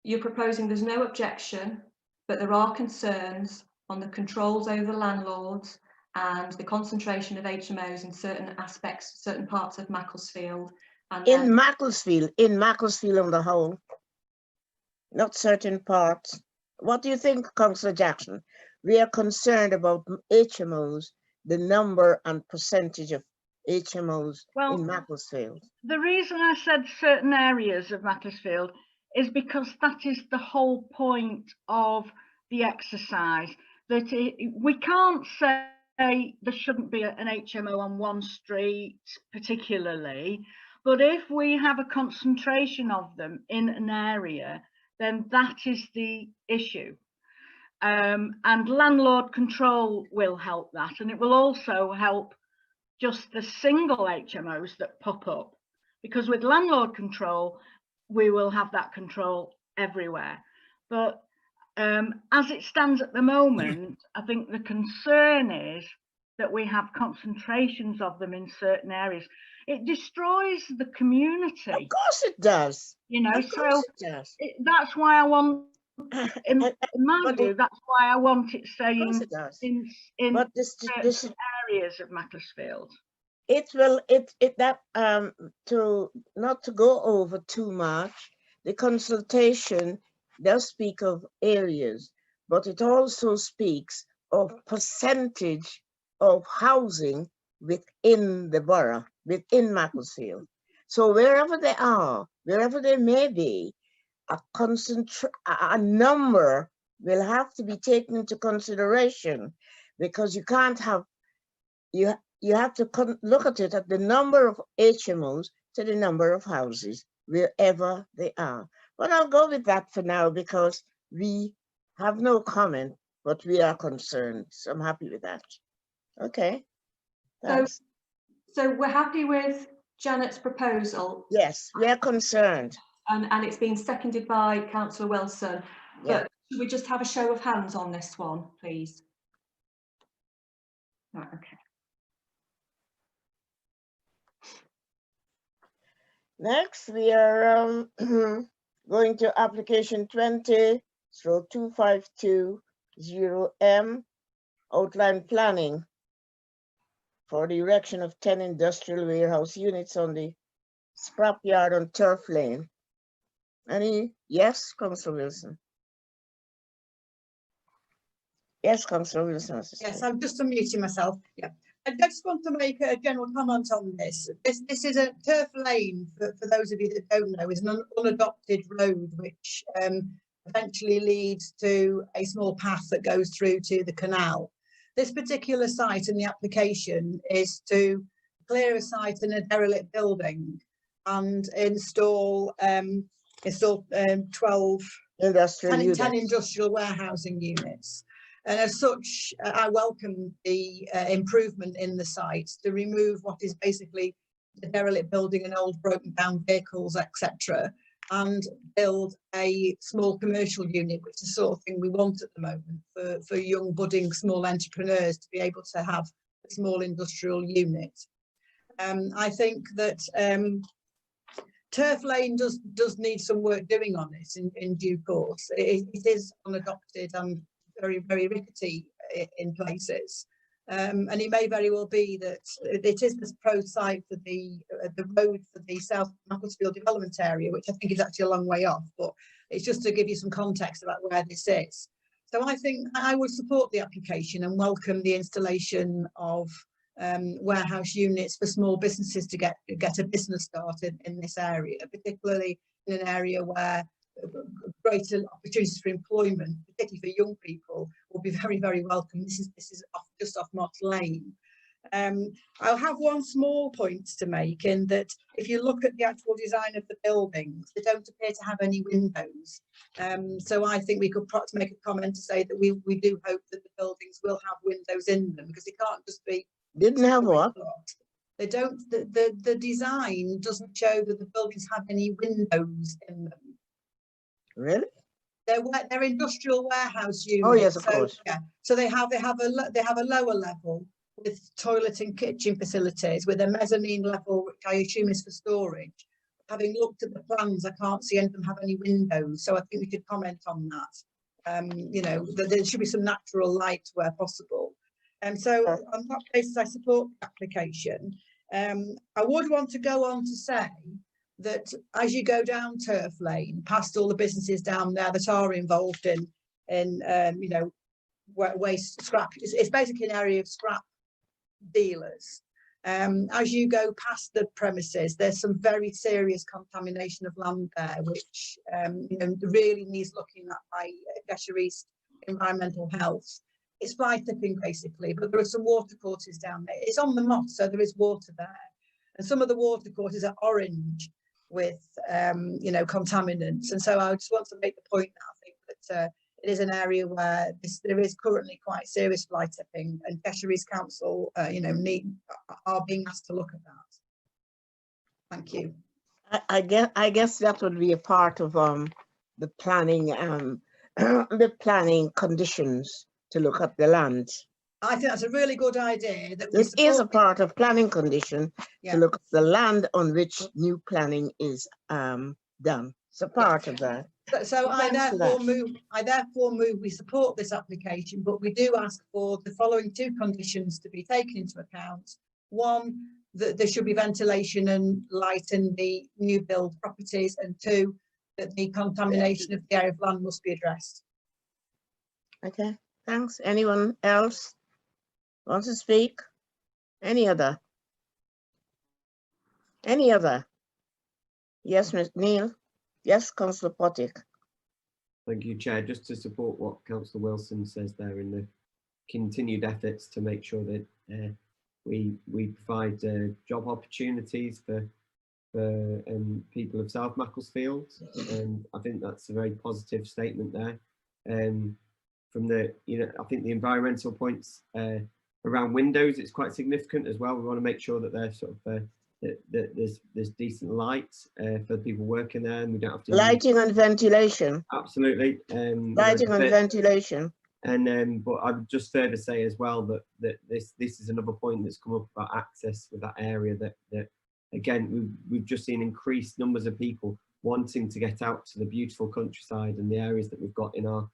you're proposing there's no objection, but there are concerns on the controls over landlords and the concentration of HMOs in certain aspects, certain parts of Macclesfield. And
In Macclesfield on the whole, not certain parts. What do you think, Councillor Jackson? We are concerned about HMOs, the number and percentage of HMOs in Macclesfield.
The reason I said certain areas of Macclesfield is because that is the whole point of the exercise. That we can't say there shouldn't be an HMO on one street particularly, but if we have a concentration of them in an area, then that is the issue. And landlord control will help that, and it will also help just the single HMOs that pop up, because with landlord control we will have that control everywhere. But as it stands at the moment, I think the concern is that we have concentrations of them in certain areas. It destroys the community.
Of course it does.
You know,
Of course it does.
that's why I want, in my view, that's why I want it saying
it does.
in
But this
areas of Macclesfield.
It will to not to go over too much. The consultation does speak of areas, but it also speaks of percentage of housing within the borough, within Macclesfield. So wherever they are, wherever they may be, a number will have to be taken into consideration, because you can't have, you have to look at it at the number of HMOs to the number of houses wherever they are. But I'll go with that for now, because we have no comment, but we are concerned. So I'm happy with that. Okay. Thanks.
So we're happy with Janet's proposal.
Yes, we are concerned.
And it's been seconded by Councillor Wilson.
Yeah.
But should we just have a show of hands on this one, please? Right, okay.
Next, we are going to application 20/2520M, outline planning for the erection of 10 industrial warehouse units on the scrap yard on Turf Lane. Any? Yes, Councillor Wilson. Yes, Councillor Wilson.
Yes, I'm just unmuting myself. Yeah. I just want to make a general comment on this. This is a Turf Lane, for those of you that don't know, is an unadopted road which eventually leads to a small path that goes through to the canal. This particular site in the application is to clear a site in a derelict building and install 10 industrial warehousing units. And as such, I welcome the improvement in the site to remove what is basically the derelict building and old broken down vehicles, etc., and build a small commercial unit, which is the sort of thing we want at the moment for young budding small entrepreneurs to be able to have a small industrial unit. I think that Turf Lane does need some work doing on it in due course. It is unadopted and very, very rickety in places. And it may very well be that it is the proposed site for the road for the South Macclesfield development area, which I think is actually a long way off, but it's just to give you some context about where this is. So I think I would support the application and welcome the installation of warehouse units for small businesses to get a business started in this area, particularly in an area where greater opportunities for employment, particularly for young people, will be very, very welcome. This is just off Moss Lane. I'll have one small point to make in that if you look at the actual design of the buildings, they don't appear to have any windows. So I think we could perhaps make a comment to say that we do hope that the buildings will have windows in them, because they can't just be.
Didn't have what?
They don't, the design doesn't show that the buildings have any windows in them.
Really?
They're industrial warehouse units.
Oh yes, of
so,
course.
Yeah. So they have a lower level with toilet and kitchen facilities, with a mezzanine level, which I assume is for storage. Having looked at the plans, I can't see any of them have any windows, so I think we could comment on that. You know, there should be some natural light where possible. And so on that basis, I support the application. I would want to go on to say that as you go down Turf Lane, past all the businesses down there that are involved in you know, waste scrap, it's basically an area of scrap dealers. As you go past the premises, there's some very serious contamination of land there, which you know, really needs looking at by Cheshire East Environmental Health. It's fly tipping basically, but there are some water courses down there. It's on the moss, so there is water there, and some of the water courses are orange with you know, contaminants. And so I just want to make the point that I think that it is an area where there is currently quite serious fly tipping, and Cheshire East Council, you know, are being asked to look at that. Thank you.
I guess that would be a part of the planning the planning conditions to look at the land.
I think that's a really good idea. That
this is a part of planning condition to look at the land on which new planning is done. It's a part of that.
So I therefore move we support this application, but we do ask for the following two conditions to be taken into account. One, that there should be ventilation and light in the new build properties, and two, that the contamination of the area of land must be addressed.
Okay, thanks. Anyone else wants to speak? Any other? Any other? Yes, Ms. Neil. Yes, Councillor Pottick.
Thank you, Chair. Just to support what Councillor Wilson says there, in the continued efforts to make sure that we provide job opportunities for people of South Macclesfield, and I think that's a very positive statement there. From the, you know, I think the environmental points around windows, it's quite significant as well. We want to make sure that they're sort of that there's decent light for people working there, and we don't have to
lighting and ventilation.
Absolutely.
Lighting and ventilation.
And but I would just further say as well that this is another point that's come up about access with that area, that again we've just seen increased numbers of people wanting to get out to the beautiful countryside and the areas that we've got in our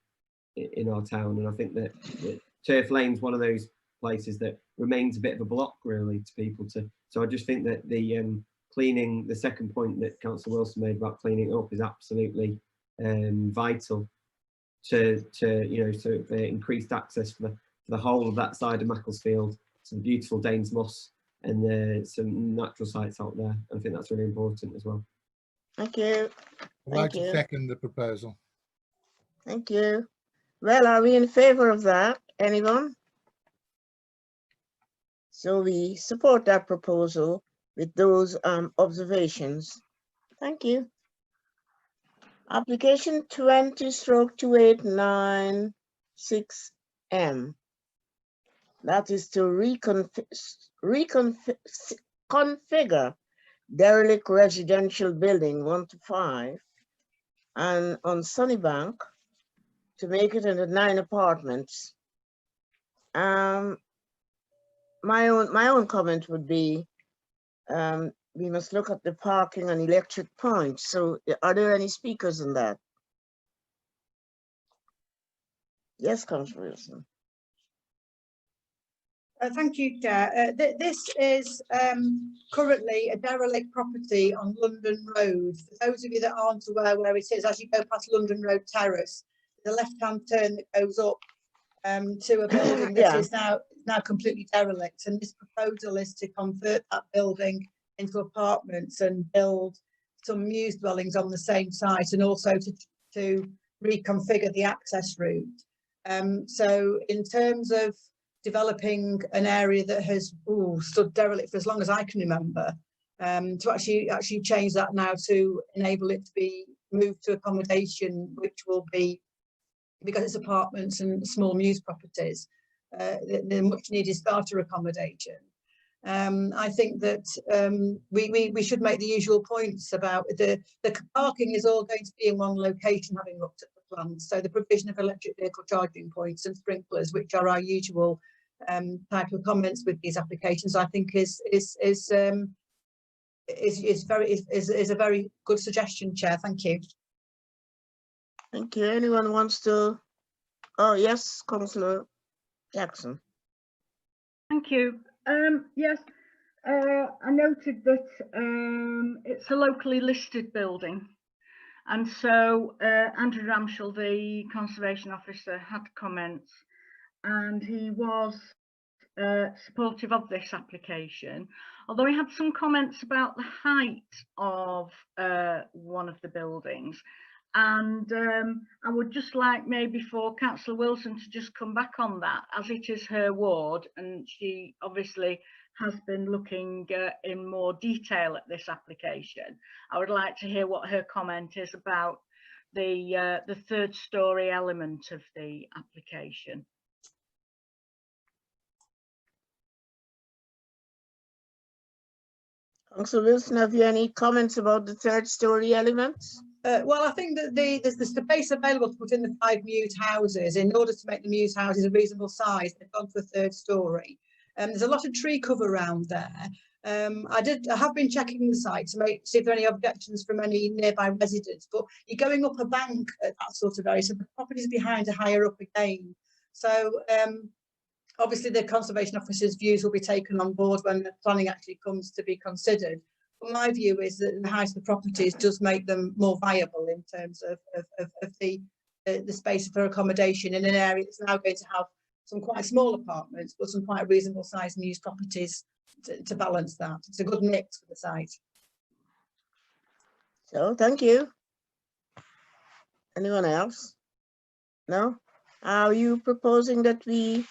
town, and I think that Turf Lane's one of those places that remains a bit of a block really to people to. So I just think that the cleaning, the second point that Councillor Wilson made about cleaning it up, is absolutely vital to you know, sort of increased access for the whole of that side of Macclesfield to the beautiful Danes Moss and some natural sites out there. I think that's really important as well.
Thank you.
I'd like to second the proposal.
Thank you. Well, are we in favor of that? Anyone? So we support that proposal with those observations. Thank you. Application 20/2896M. That is to reconfigure derelict residential building 1 to 5 and on Sunnybank to make it into 9 apartments. My own comment would be we must look at the parking and electric points. So are there any speakers on that? Yes, Councillor Wilson.
Thank you, Chair. This is currently a derelict property on London Road. For those of you that aren't aware where it is, as you go past London Road Terrace, the left-hand turn that goes up to a building that is now completely derelict. And this proposal is to convert that building into apartments and build some mews dwellings on the same site, and also to reconfigure the access route. So in terms of developing an area that has stood derelict for as long as I can remember, to actually change that now to enable it to be moved to accommodation, which will be, because it's apartments and small mews properties, the much needed starter accommodation. I think that we should make the usual points about the parking is all going to be in one location, having looked at the plans. So the provision of electric vehicle charging points and sprinklers, which are our usual type of comments with these applications, I think is a very good suggestion, Chair. Thank you.
Thank you. Anyone wants to? Oh yes, Councillor Jackson.
Thank you. Yes, I noted that it's a locally listed building, and so Andrew Ramshall, the Conservation Officer, had comments, and he was supportive of this application, although he had some comments about the height of one of the buildings. And I would just like maybe for Councillor Wilson to just come back on that, as it is her ward, and she obviously has been looking in more detail at this application. I would like to hear what her comment is about the third story element of the application.
Councillor Wilson, have you any comments about the third story elements?
Well, I think that there's the space available to put in the 5 mews houses. In order to make the mews houses a reasonable size, they've gone for a third story. There's a lot of tree cover around there. I have been checking the site to see if there are any objections from any nearby residents, but you're going up a bank at that sort of area, so the properties behind are higher up again. So obviously the Conservation Officer's views will be taken on board when the planning actually comes to be considered. But my view is that the height of the properties does make them more viable in terms of the space for accommodation in an area that's now going to have some quite small apartments, but some quite reasonable sized mews properties to balance that. It's a good mix for the site.
So thank you. Anyone else? No? Are you proposing that we?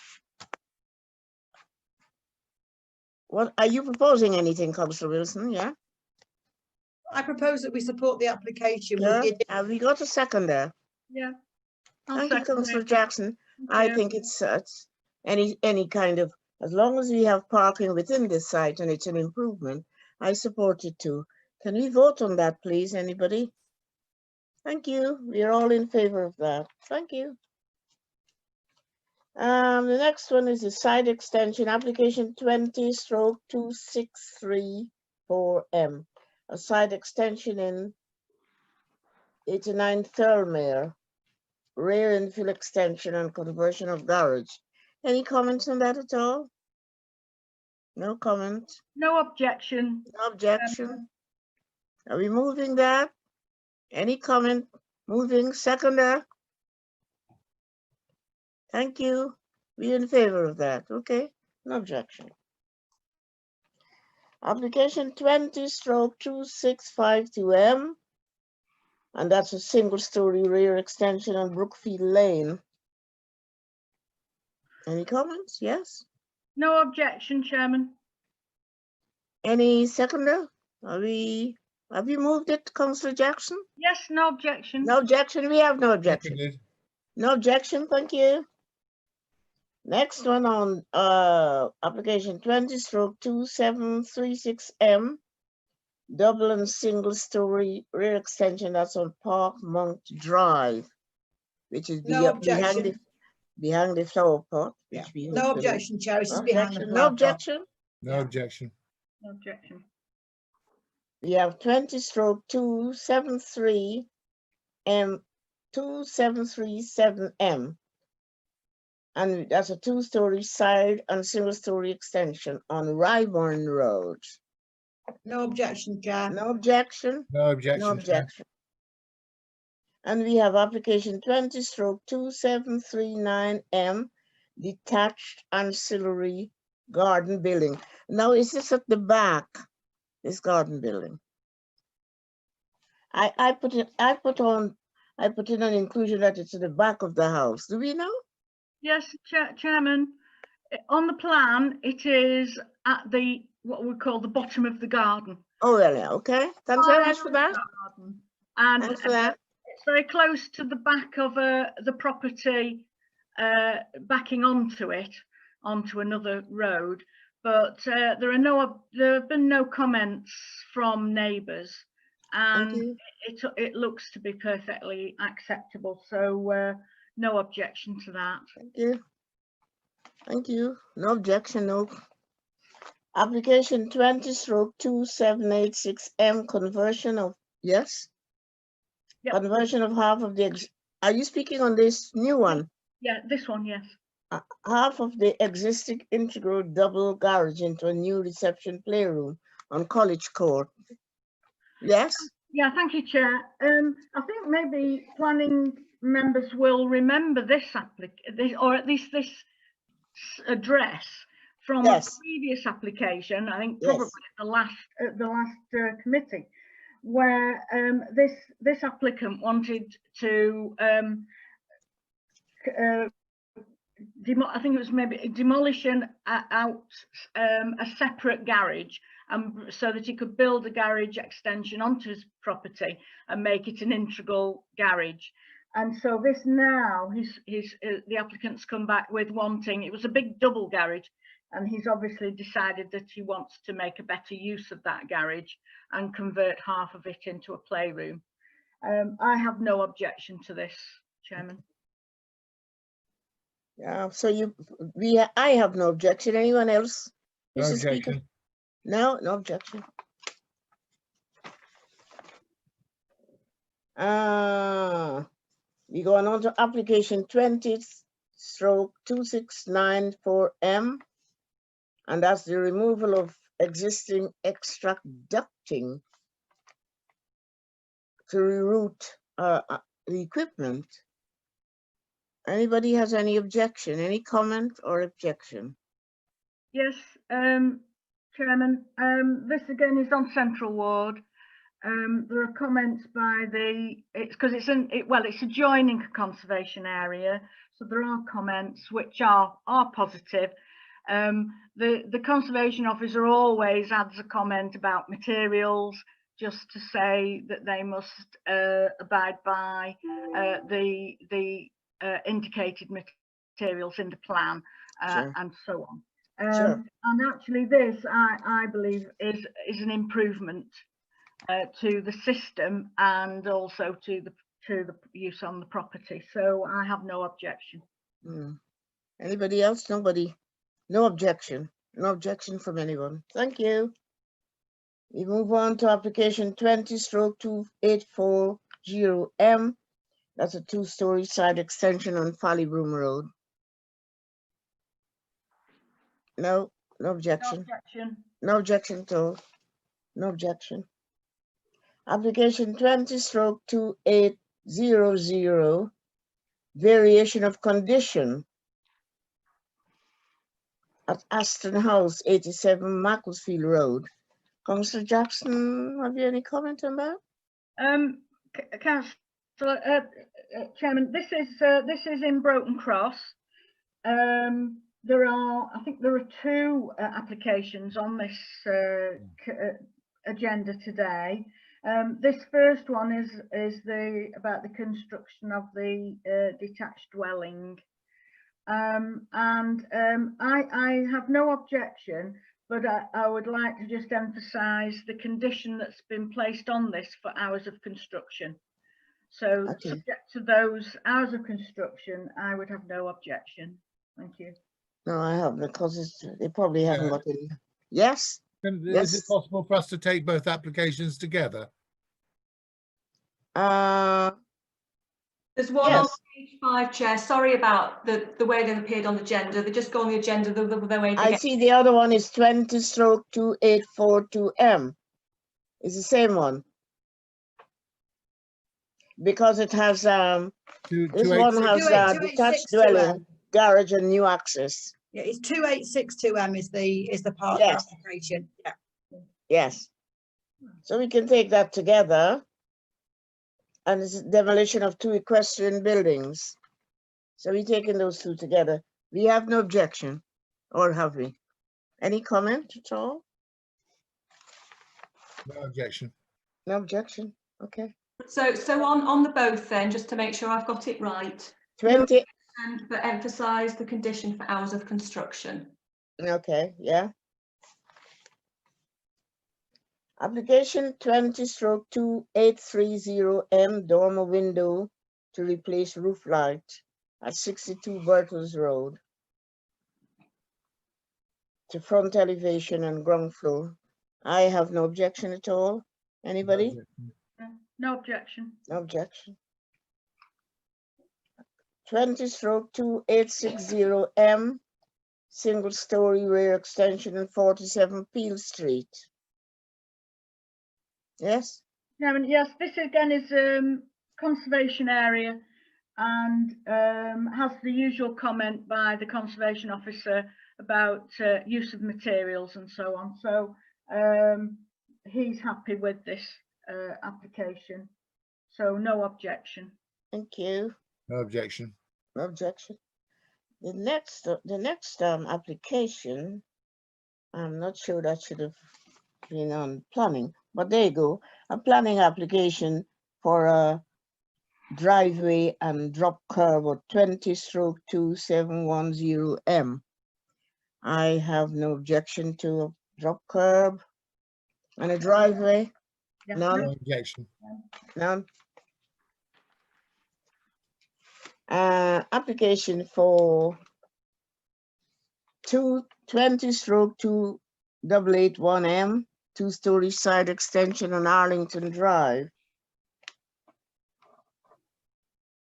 What are you proposing? Anything, Councillor Wilson? Yeah.
I propose that we support the application.
Yeah. Have we got a second there?
Yeah.
Thank you, Councillor
it.
Jackson. I think it's any kind of, as long as we have parking within this site and it's an improvement, I support it too. Can we vote on that, please? Anybody? Thank you. We are all in favor of that. Thank you. The next one is the site extension application 20/2634M. A site extension in 89 Thirlmere, rear infill extension and conversion of garage. Any comments on that at all? No comment.
No objection.
No objection. Are we moving that? Any comment? Moving. Seconder? Thank you. We in favor of that. Okay. No objection. Application 20/2652M. And that's a single-story rear extension on Brookfield Lane. Any comments? Yes?
No objection, Chairman.
Any seconder? Have you moved it, Councillor Jackson?
Yes, no objection.
No objection. We have no objection.
Seconded.
No objection. Thank you. Next one on application 20/2736M. Double and single story rear extension, that's on Parkmont Drive, which is
No objection.
behind the flower pot.
Yeah.
Which we
No
hope
objection, Chair. It's
no
just behind the
objection. No
flower pot.
objection.
No objection.
No objection.
We have 20/273M 2737M, and that's a 2-story side and single-story extension on Ryburn Road.
No objection, Chair.
No objection.
No objection.
No objection. And we have application 20/2739M, detached ancillary garden building. Now, is this at the back, this garden building? I put in an inclusion that it's at the back of the house. Do we know?
Yes, Chairman. On the plan, it is at the what we call the bottom of the garden.
Oh, really? Okay. Thanks very much for that.
Garden. And
Thanks for that.
it's very close to the back of the property, backing onto it, onto another road. But there have been no comments from neighbours,
Thank
and
you.
it looks to be perfectly acceptable. So no objection to that.
Thank you. Thank you. No objection, no. Application 20/2786M conversion of, yes?
Yep.
Conversion of half of the, are you speaking on this new one?
Yeah, this one, yes.
Half of the existing integral double garage into a new reception playroom on College Court. Yes?
Yeah, thank you, Chair. I think maybe planning members will remember this or at least this address from
Yes.
a previous application. I think
Yes.
probably at the last committee, where this applicant wanted to I think it was maybe demolition out a separate garage, so that he could build a garage extension onto his property and make it an integral garage. And so this now, the applicant's come back with wanting, it was a big double garage, and he's obviously decided that he wants to make a better use of that garage and convert half of it into a playroom. I have no objection to this, Chairman.
Yeah, so I have no objection. Anyone else?
No
Mr. Speaker?
objection.
No, no objection. We go on to application 20/2694M, and that's the removal of existing extract ducting to reroute the equipment. Anybody has any objection, any comment or objection?
Yes, Chairman, this again is on Central Ward. There are comments by it's adjoining a conservation area, so there are comments which are positive. The conservation officer always adds a comment about materials, just to say that they must abide by the indicated materials in the plan,
Sure.
and so on.
Sure.
And actually this, I believe, is an improvement to the system and also to the use on the property. So I have no objection.
Anybody else? Nobody? No objection. No objection from anyone. Thank you. We move on to application 20/2840M. That's a 2-story side extension on Fallybroom Road. No, no objection.
No objection.
No objection at all. No objection. Application 20/2800, variation of condition at Aston House, 87 Macclesfield Road. Councillor Jackson, have you any comment on that?
Councillor Chairman, this is in Broughton Cross. I think there are 2 applications on this agenda today. This first one is about the construction of the detached dwelling, and I have no objection, but I would like to just emphasise the condition that's been placed on this for hours of construction. So
Okay.
subject to those hours of construction, I would have no objection. Thank you.
No, I haven't, because they probably haven't got any. Yes?
Is
Yes.
it possible for us to take both applications together?
There's one
Yes.
on page 5, Chair. Sorry about the way they've appeared on the agenda. They just go on the agenda the way they
I
get.
see the other one is 20/2842M. It's the same one. Because it has, this one has
2862M.
detached dwelling, garage and new access.
Yeah, it's 2862M is the part of
Yes.
the application. Yeah.
Yes. So we can take that together. And it's demolition of 2 equestrian buildings. So we're taking those 2 together. We have no objection. Or have we? Any comment at all?
No objection.
No objection. Okay.
So on the both then, just to make sure I've got it right.
20.
But emphasise the condition for hours of construction.
Okay, yeah. Application 20/2830M dormer window to replace roof light at 62 Bertels Road. To front elevation and ground floor. I have no objection at all. Anybody?
No objection.
No objection. 20/2860M single story rear extension on 47 Peel Street. Yes?
Chairman, yes, this again is conservation area and has the usual comment by the conservation officer about use of materials and so on. So he's happy with this application. So no objection.
Thank you.
No objection.
No objection. The next application, I'm not sure that should have been on planning, but there you go. A planning application for a driveway and drop curb of 20/2710M. I have no objection to a drop curb and a driveway.
Yeah.
None.
No objection.
None. Application for 20/2881M, two-story side extension on Arlington Drive.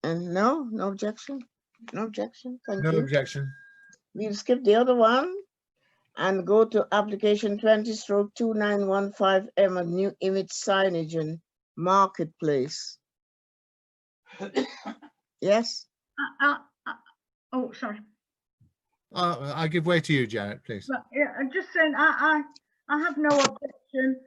And no objection? No objection, thank
No
you.
objection.
We'll skip the other one and go to application 20/2915M, a new image signage in Marketplace. Yes?
Oh, sorry.
I give way to you, Janet, please.
But, yeah, I'm just saying, I have no objection.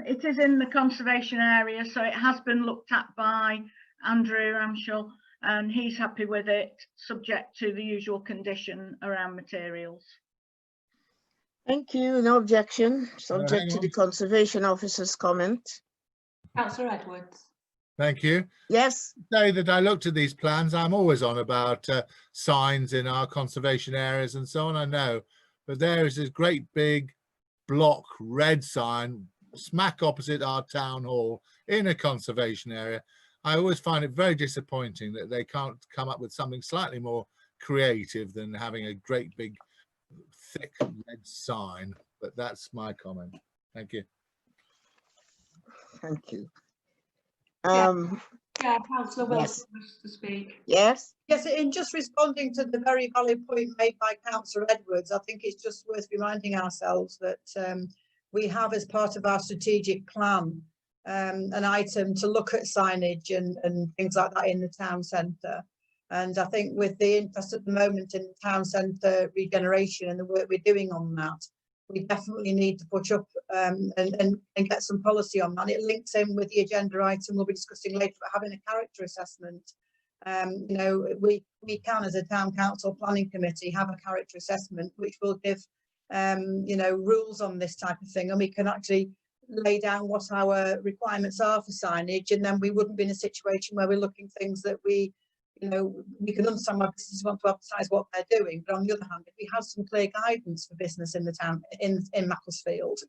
It is in the conservation area, so it has been looked at by Andrew Amshall, and he's happy with it, subject to the usual condition around materials.
Thank you, no objection, subject
hang
to
on.
the conservation officer's comment.
Councillor Edwards.
Thank you.
Yes,
Say that I looked at these plans. I'm always on about signs in our conservation areas and so on, I know, but there is this great big block red sign smack opposite our town hall in a conservation area. I always find it very disappointing that they can't come up with something slightly more creative than having a great big thick red sign, but that's my comment. Thank you.
thank you.
Yeah, Councillor Wilson
Yes.
wishes to speak.
Yes,
Yes, in just responding to the very valid point made by Councillor Edwards, I think it's just worth reminding ourselves that we have, as part of our strategic plan, an item to look at signage and things like that in the town centre. And I think with the interest at the moment in the town centre regeneration and the work we're doing on that, we definitely need to push up and get some policy on that. It links in with the agenda item we'll be discussing later about having a character assessment. You know, we can, as a town council planning committee, have a character assessment which will give you know, rules on this type of thing, and we can actually lay down what our requirements are for signage, and then we wouldn't be in a situation where we're looking things that we, you know, we can understand why businesses want to advertise what they're doing, but on the other hand, if we have some clear guidance for business in the town, in Macclesfield,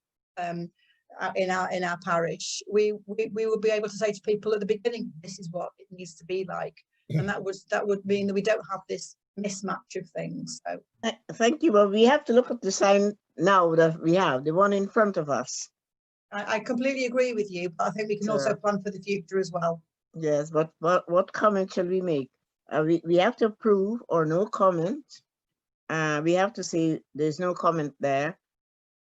in our parish, we will be able to say to people at the beginning, this is what it needs to be like, and that would mean that we don't have this mismatch of things. So
thank you. Well, we have to look at the sign now that we have, the one in front of us.
I completely agree with you, but I think we can also plan for the future as well.
Yes, but what comment shall we make? We have to approve or no comment. We have to say there's no comment there,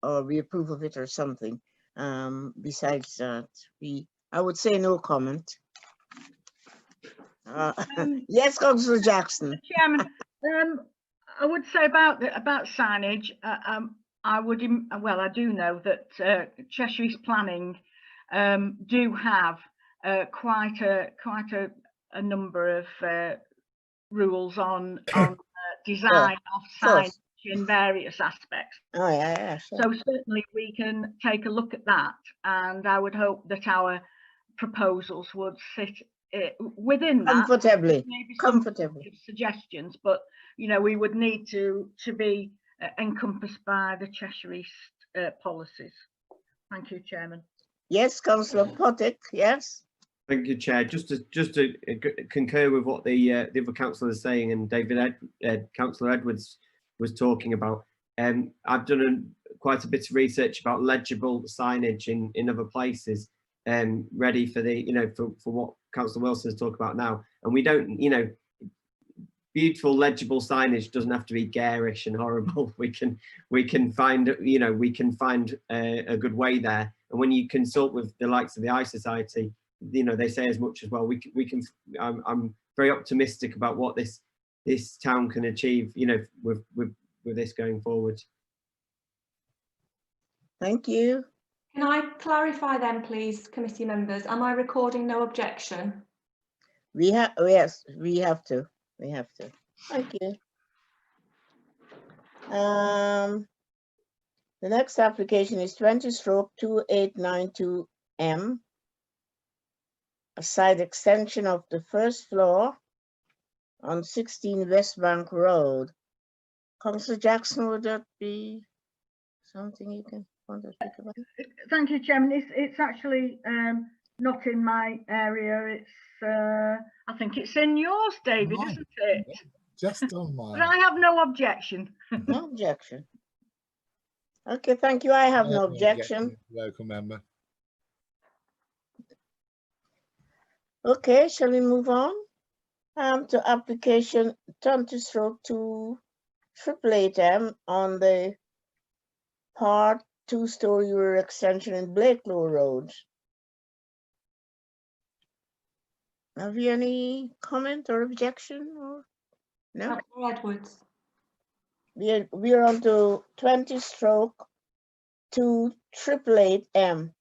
or we approve of it or something. Besides that, I would say no comment. Yes, Councillor Jackson.
Chairman, I would say about signage, I do know that Cheshire's planning do have quite a number of rules on design of signage in various aspects.
Oh, yeah, sure.
So certainly we can take a look at that, and I would hope that our proposals would sit within that.
Comfortably,
Maybe some
comfortably.
suggestions, but you know, we would need to be encompassed by the Cheshire East policies. Thank you, Chairman.
Yes, Councillor Pottick, yes.
Thank you, Chair. Just to concur with what the other councillor is saying, and Councillor Edwards was talking about. I've done quite a bit of research about legible signage in other places, ready for the for what Councillor Wilson is talking about now. And we don't, beautiful legible signage doesn't have to be garish and horrible. We can find a good way there. And when you consult with the likes of the Eye Society, they say as much as well. I'm very optimistic about what this town can achieve, with this going forward.
Thank you.
Can I clarify then, please, committee members? Am I recording no objection?
Yes, we have to. Thank you. The next application is 20/2892M, a side extension of the first floor on 16 West Bank Road. Councillor Jackson, would that be something you can want to speak about?
Thank you, Chairman. It's actually not in my area. It's I think it's in yours, David,
Mine.
isn't it?
Just on
But
mine.
I have no objection.
No objection. Okay, thank you. I have no objection.
Local member.
Okay, shall we move on to application 20/288M on the part 2-story rear extension in Blakelow Road. Have you any comment or objection? Or no?
Councillor Edwards.
We are on to 20/288M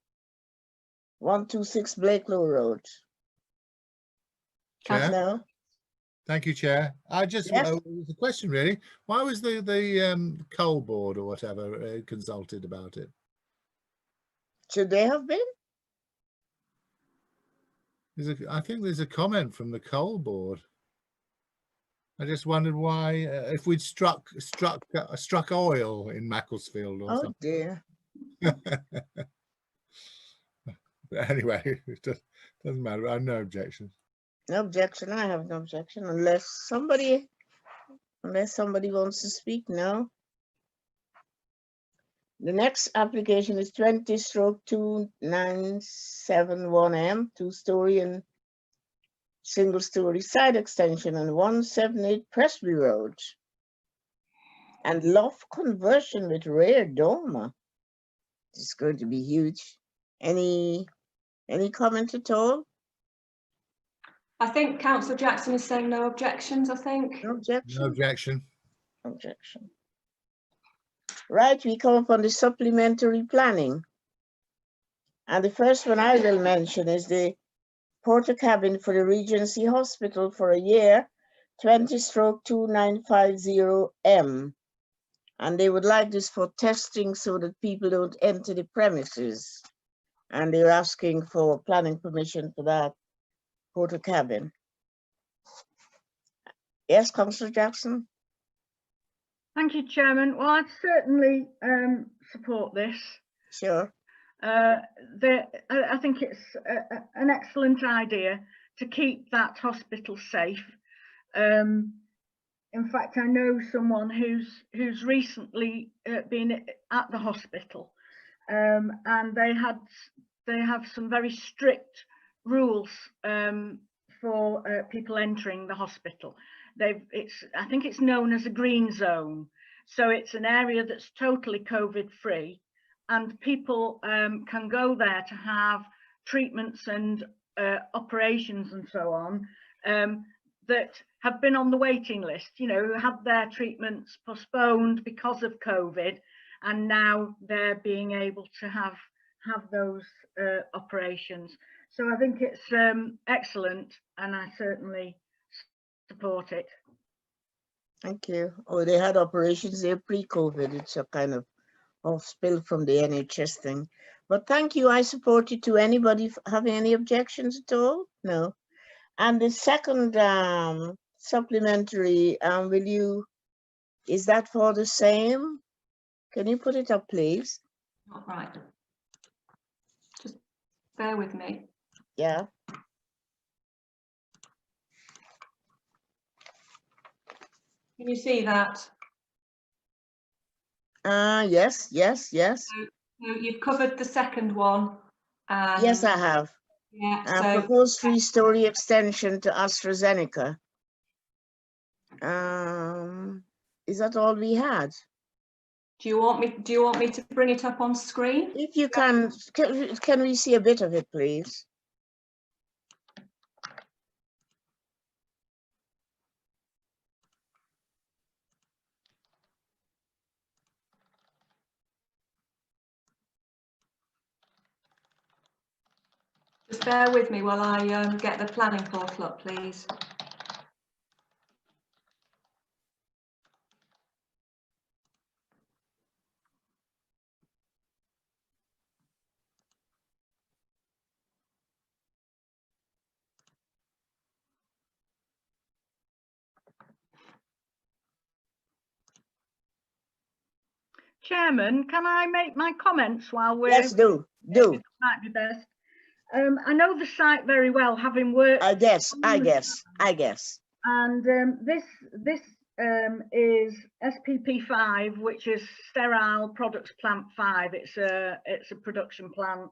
126 Blakelow Road.
Chair?
No?
Thank you, Chair. I just
Yes.
it was a question really. Why was the coal board or whatever consulted about it?
Should they have been?
I think there's a comment from the coal board. I just wondered why, if we'd struck oil in Macclesfield or
Oh
something.
dear.
But anyway, it doesn't matter. I have no objections.
No objection. I have no objection unless somebody wants to speak. No. The next application is 20/2971M, 2-story and single-story side extension on 178 Presby Road, and loft conversion with rear dormer. It's going to be huge. Any comment at all?
I think Councillor Jackson is saying no objections, I think.
No objection.
No objection.
Objection. Right, we come upon the supplementary planning. And the first one I will mention is the porter cabin for the Regency Hospital for a year, 20/2950M. And they would like this for testing so that people don't enter the premises. And they're asking for planning permission for that porter cabin. Yes, Councillor Jackson?
Thank you, Chairman. Well, I'd certainly support this.
Sure.
I think it's an excellent idea to keep that hospital safe. In fact, I know someone who's recently been at the hospital, and they have some very strict rules for people entering the hospital. I think it's known as a green zone, so it's an area that's totally COVID-free, and people can go there to have treatments and operations and so on that have been on the waiting list, who had their treatments postponed because of COVID, and now they're being able to have those operations. So I think it's excellent, and I certainly support it.
Thank you. Oh, they had operations there pre-COVID. It's a kind of off spill from the NHS thing. But thank you. I support it too. Anybody having any objections at all? No. And the second supplementary, is that for the same? Can you put it up, please?
All right. Just bear with me.
Yeah.
Can you see that?
Yes, yes, yes.
So you've covered the second one.
Yes, I have.
Yeah. So
Proposed 3-story extension to AstraZeneca. Is that all we had?
do you want me to bring it up on screen?
If you can we see a bit of it, please?
Just bear with me while I get the planning portal up, please.
Chairman, can I make my comments while we're...
Yes, do.
Might be best. I know the site very well, having worked...
I guess.
And this is SPP5, which is Sterile Products Plant 5. It's a production plant,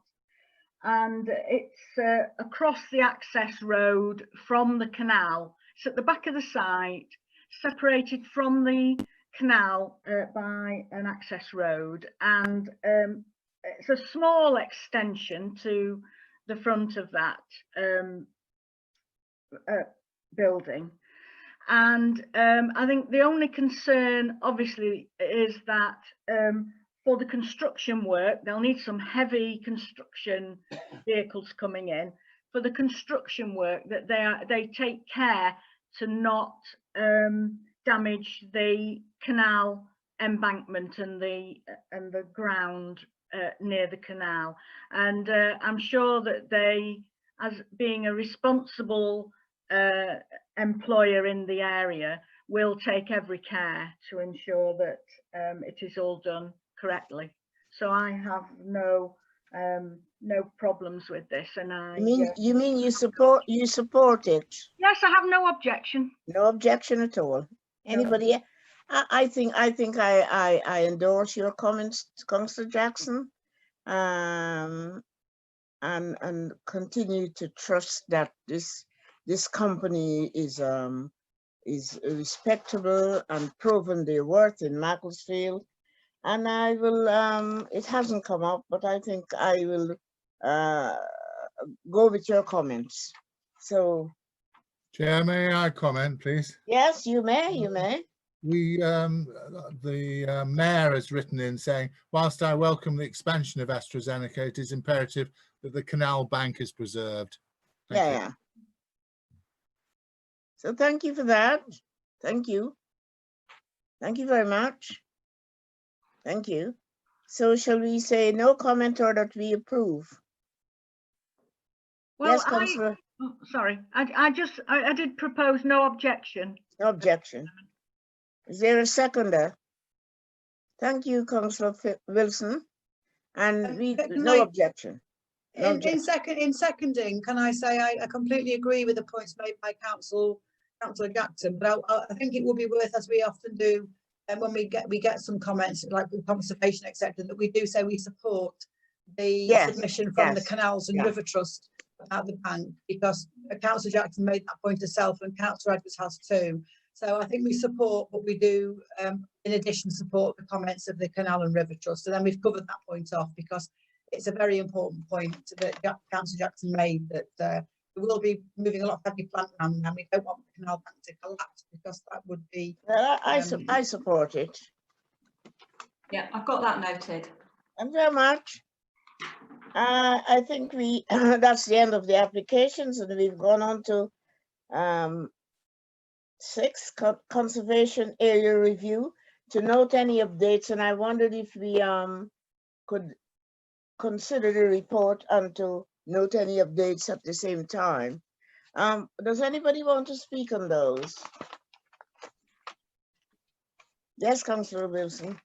and it's across the access road from the canal. It's at the back of the site, separated from the canal by an access road, and it's a small extension to the front of that building. And I think the only concern obviously is that for the construction work, they'll need some heavy construction vehicles coming in. For the construction work, that they take care to not damage the canal embankment and the ground near the canal. And I'm sure that they, as being a responsible employer in the area, will take every care to ensure that it is all done correctly. So I have no problems with this, and
you mean you support it?
Yes, I have no objection.
No objection at all. Anybody? No. I think I endorse your comments, Councillor Jackson, and continue to trust that this company is respectable and proven their worth in Macclesfield. And I will, it hasn't come up, but I think I will go with your comments. So.
Chair, may I comment, please?
Yes, you may.
The mayor has written in saying, whilst I welcome the expansion of AstraZeneca, it is imperative that the canal bank is preserved. Thank you.
Yeah. So thank you for that. Thank you. Thank you very much. Thank you. So shall we say no comment or that we approve?
Well,
yes, Councillor.
Sorry, I did propose no objection.
No objection. Is there a seconder? Thank you, Councillor Wilson. And no objection. No objection.
In seconding, can I say I completely agree with the points made by Councillor Jackson, but I think it would be worth, as we often do, and when we get some comments like with conservation, etc., that we do say we support the submission from the Canals and River Trust at the bank, because Councillor Jackson made that point herself and Councillor Edwards has too. So I think we support, but we do in addition support the comments of the Canal and River Trust. And then we've covered that point off, because it's a very important point that Councillor Jackson made, that we will be moving a lot of heavy plant around, and we don't want the canal bank to collapse, because that would be...
I support it.
Yeah, I've got that noted.
Thank you very much. I think we, that's the end of the applications, and we've gone on to 6, conservation area review, to note any updates, and I wondered if we could consider the report and to note any updates at the same time. Does anybody want to speak on those? Yes, Councillor Wilson.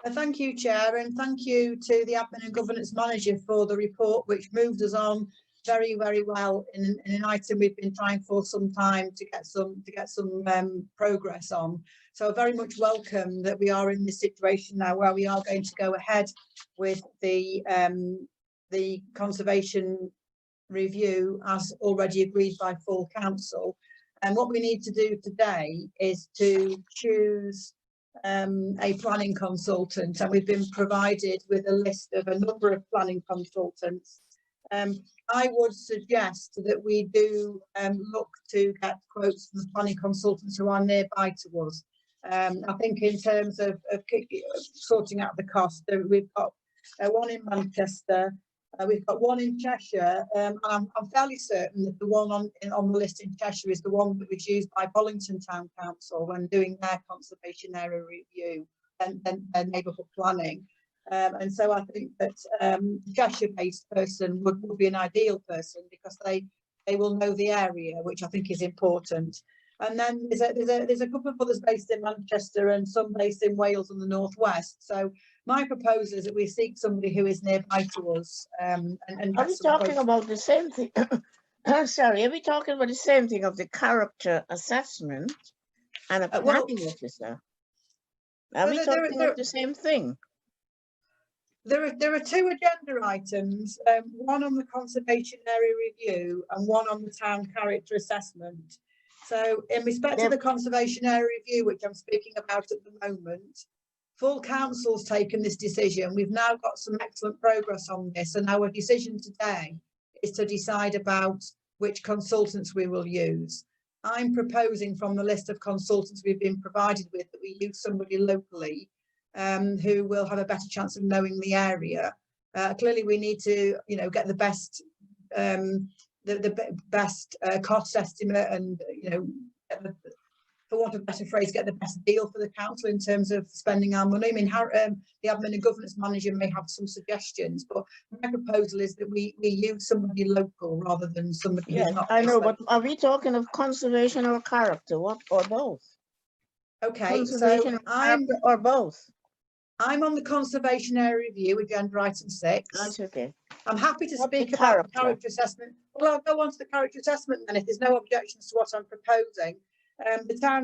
Thank you, Chair, and thank you to the Admin and Governance Manager for the report, which moved us on very, very well in an item we've been trying for some time to get some progress on. So I very much welcome that we are in this situation now where we are going to go ahead with the conservation review as already agreed by full council. And what we need to do today is to choose a planning consultant, and we've been provided with a list of a number of planning consultants. I would suggest that we do look to get quotes from the planning consultants who are nearby to us. I think in terms of sorting out the cost, we've got one in Manchester, we've got one in Cheshire, and I'm fairly certain that the one on the list in Cheshire is the one that was used by Arlington Town Council when doing their conservation area review and their neighbourhood planning. And so I think that the Cheshire-based person would be an ideal person because they will know the area, which I think is important. And then there's a couple of others based in Manchester and some based in Wales and the northwest. So my proposal is that we seek somebody who is nearby to us. And
are we talking about the same thing? Sorry, are we talking about the same thing of the character assessment and a planning officer? Are we talking about the same thing?
There are two agenda items, one on the conservation area review and one on the town character assessment. So in respect to the conservation area review, which I'm speaking about at the moment, full council's taken this decision. We've now got some excellent progress on this, and our decision today is to decide about which consultants we will use. I'm proposing from the list of consultants we've been provided with that we use somebody locally who will have a better chance of knowing the area. Clearly we need to, get the best best cost estimate and, for want of a better phrase, get the best deal for the council in terms of spending our money. I mean, the Admin and Governance Manager may have some suggestions, but my proposal is that we use somebody local rather than somebody who's not.
I know, but are we talking of conservation or character? What, or both?
Okay, so
or both.
I'm on the conservation area review, agenda item 6.
That's okay.
I'm happy to speak about the character assessment. Well, I'll go on to the character assessment then if there's no objections to what I'm proposing.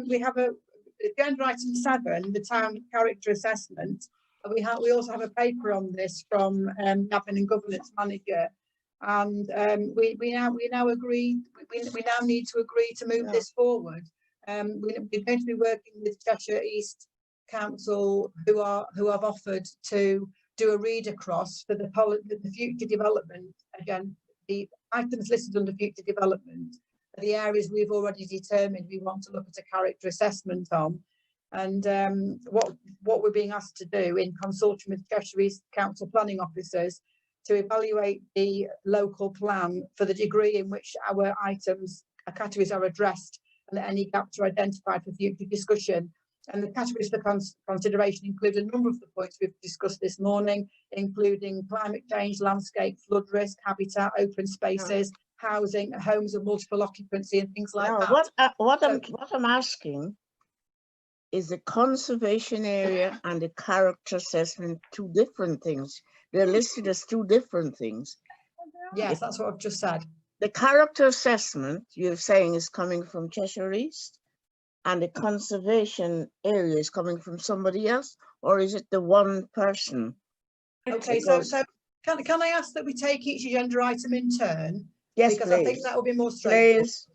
We have agenda item 7, the town character assessment. We also have a paper on this from the Admin and Governance Manager, and we now agree. We now need to agree to move this forward. We're going to be working with Cheshire East Council, who have offered to do a read across for the future development. Again, the items listed under future development are the areas we've already determined we want to look at a character assessment on. And what we're being asked to do in consortium with Cheshire East Council planning officers to evaluate the local plan for the degree in which our categories are addressed and that any gaps are identified for future discussion. And the categories for consideration include a number of the points we've discussed this morning, including climate change, landscape, flood risk, habitat, open spaces, housing, homes of multiple occupancy and things like that.
What I'm asking is the conservation area and the character assessment two different things. They're listed as two different things.
Yes, that's what I've just said.
The character assessment you're saying is coming from Cheshire East, and the conservation area is coming from somebody else, or is it the one person?
Okay, so can I ask that we take each agenda item in turn?
Yes,
because
please.
I think that will be more straightforward.
Please.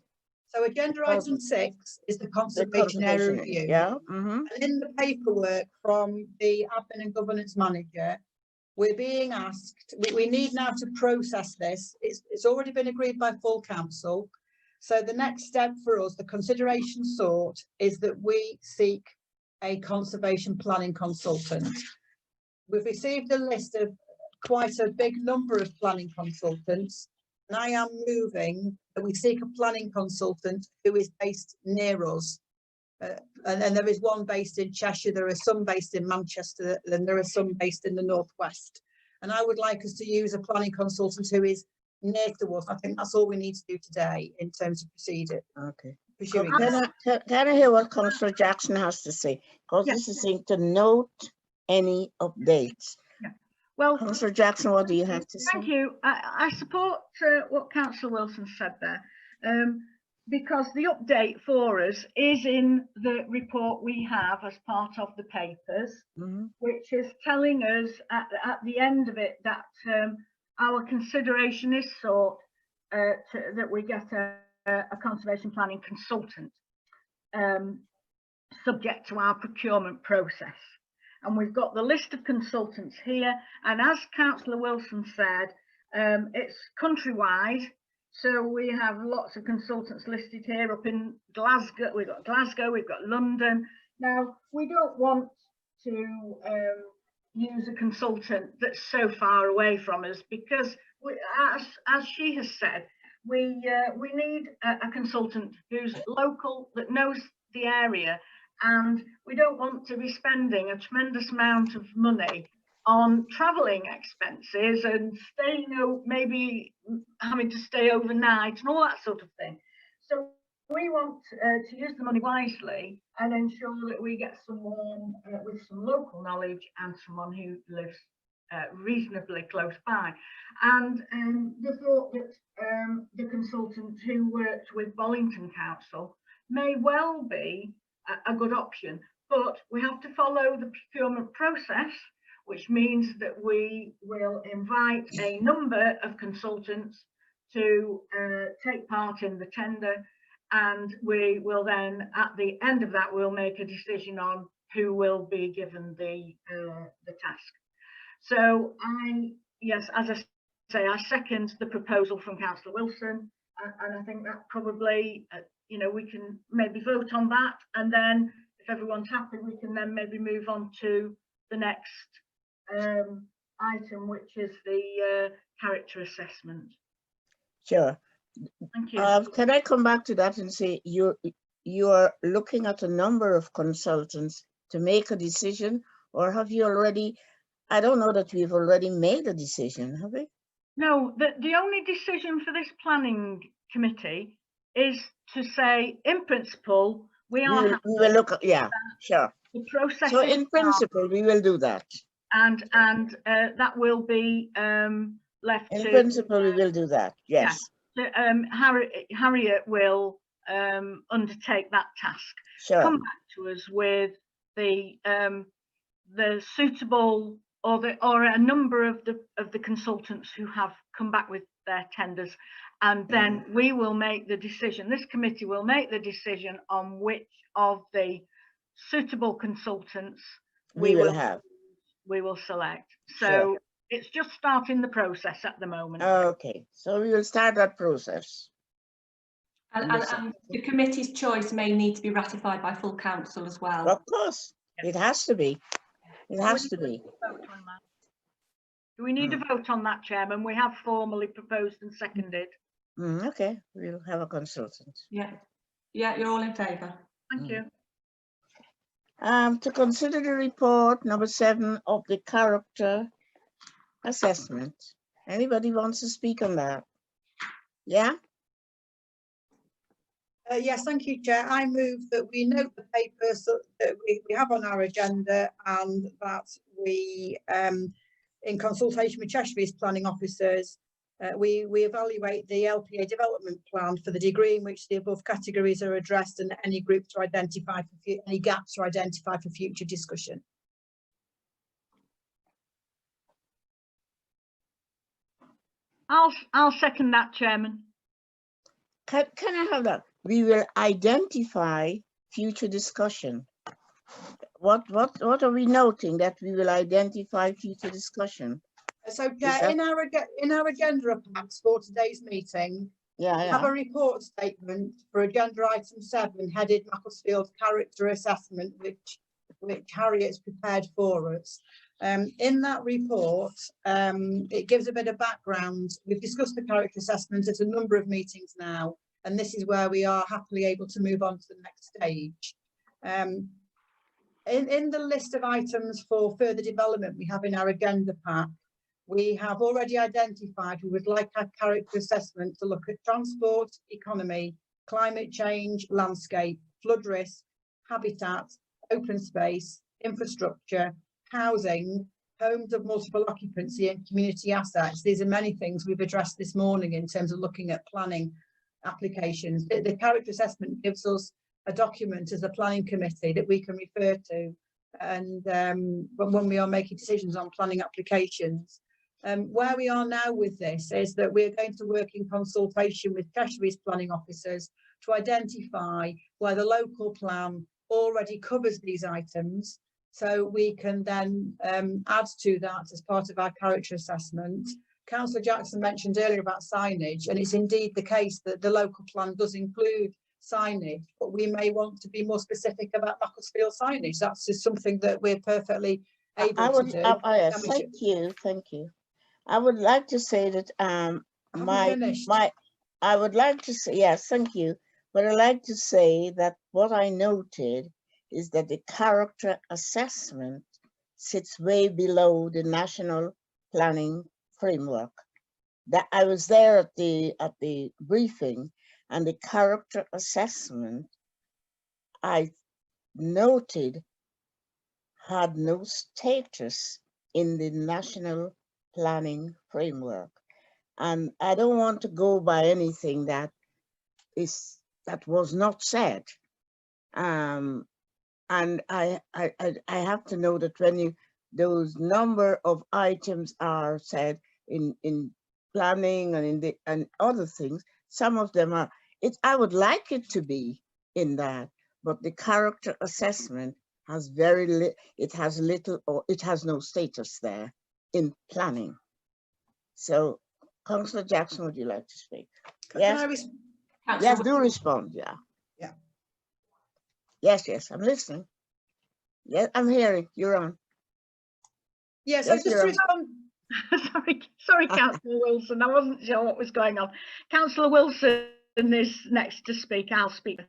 So agenda item 6 is the conservation area review.
Yeah.
And in the paperwork from the Admin and Governance Manager, we're being asked, we need now to process this. It's already been agreed by full council. So the next step for us, the consideration sought, is that we seek a conservation planning consultant. We've received a list of quite a big number of planning consultants. And I am moving that we seek a planning consultant who is based near us. And then there is one based in Cheshire, there are some based in Manchester, and there are some based in the Northwest. And I would like us to use a planning consultant who is near to us. I think that's all we need to do today in terms of proceeding.
Okay.
Pursuing
Can I hear what Councillor Jackson has to say? Because
Yes.
this is saying to note any updates.
Well,
Councillor Jackson, what do you have to say?
thank you. I support what Councillor Wilson said there, because the update for us is in the report we have as part of the papers, which is telling us at the end of it that our consideration is sought that we get a conservation planning consultant, subject to our procurement process. And we've got the list of consultants here. And as Councillor Wilson said, it's countrywide. So we have lots of consultants listed here up in Glasgow. We've got Glasgow, we've got London. Now, we don't want to use a consultant that's so far away from us, because we, as she has said, we need a consultant who's local, that knows the area. And we don't want to be spending a tremendous amount of money on travelling expenses and staying, maybe having to stay overnight and all that sort of thing. So we want to use the money wisely and ensure that we get someone with some local knowledge and someone who lives reasonably close by. And the thought that the consultant who worked with Bollington Council may well be a good option, but we have to follow the procurement process, which means that we will invite a number of consultants to take part in the tender, and we will then, at the end of that, we'll make a decision on who will be given the task. So yes, as I say, I second the proposal from Councillor Wilson, and I think that probably we can maybe vote on that, and then if everyone's happy, we can then maybe move on to the next item, which is the character assessment.
Sure.
Thank you.
Can I come back to that and say you are looking at a number of consultants to make a decision, or have you already? I don't know that we've already made a decision, have we?
No, the only decision for this planning committee is to say, in principle, we are.
We will look at, yeah, sure.
The process.
So in principle, we will do that.
And that will be left
in
to. In
principle, we will do that. Yes.
Yeah. Harriet will undertake that task.
Sure.
Come back to us with the suitable or a number of the consultants who have come back with their tenders, and then we will make the decision. This committee will make the decision on which of the suitable consultants we will select. So sure. It's just starting the process at the moment.
Okay, so we will start that process.
And the committee's choice may need to be ratified by full council as well.
Of course, it has to be. It has to be.
Do we need a vote on that, Chairman? We have formally proposed and seconded.
Okay, we'll have a consultant.
Yeah, you're all in favour.
Thank you.
To consider the report number 7 of the character assessment. Anybody wants to speak on that? Yeah?
Yes, thank you, Chair. I move that we note the papers that we have on our agenda, and that we, in consultation with Cheshire's planning officers, we evaluate the LPA development plan for the degree in which the above categories are addressed, and any groups to identify for any gaps to identify for future discussion.
I'll second that, Chairman.
Can I have that? We will identify future discussion. What are we noting that we will identify future discussion?
So, Chair, in our agenda packs for today's meeting, we have a report statement for agenda item 7, headed Macclesfield character assessment, which Harriet's prepared for us. In that report, it gives a bit of background. We've discussed the character assessment at a number of meetings now, and this is where we are happily able to move on to the next stage. In the list of items for further development we have in our agenda pack, we have already identified we would like our character assessment to look at transport, economy, climate change, landscape, flood risk, habitat, open space, infrastructure, housing, homes of multiple occupancy and community assets. These are many things we've addressed this morning in terms of looking at planning applications. The character assessment gives us a document as a planning committee that we can refer to, and when we are making decisions on planning applications. Where we are now with this is that we're going to work in consultation with Cheshire's planning officers to identify where the local plan already covers these items, so we can then add to that as part of our character assessment. Councillor Jackson mentioned earlier about signage, and it's indeed the case that the local plan does include signage, but we may want to be more specific about Macclesfield signage. That's just something that we're perfectly able to do.
Thank you. I would like to say that I would like to say, yes, thank you. But I'd like to say that what I noted is that the character assessment sits way below the national planning framework. That I was there at the briefing, and the character assessment I noted had no status in the national planning framework. And I don't want to go by anything that was not said. And I have to know that when those number of items are said in planning and other things, some of them are, I would like it to be in that, but the character assessment has it has little or it has no status there in planning. So, Councillor Jackson, would you like to speak? Yes. Yes, do respond. Yeah.
Yeah.
Yes, I'm listening. Yes, I'm hearing. You're on.
Yes, just to respond.
Sorry, Councillor Wilson. I wasn't sure what was going on. Councillor Wilson is next to speak. I'll speak.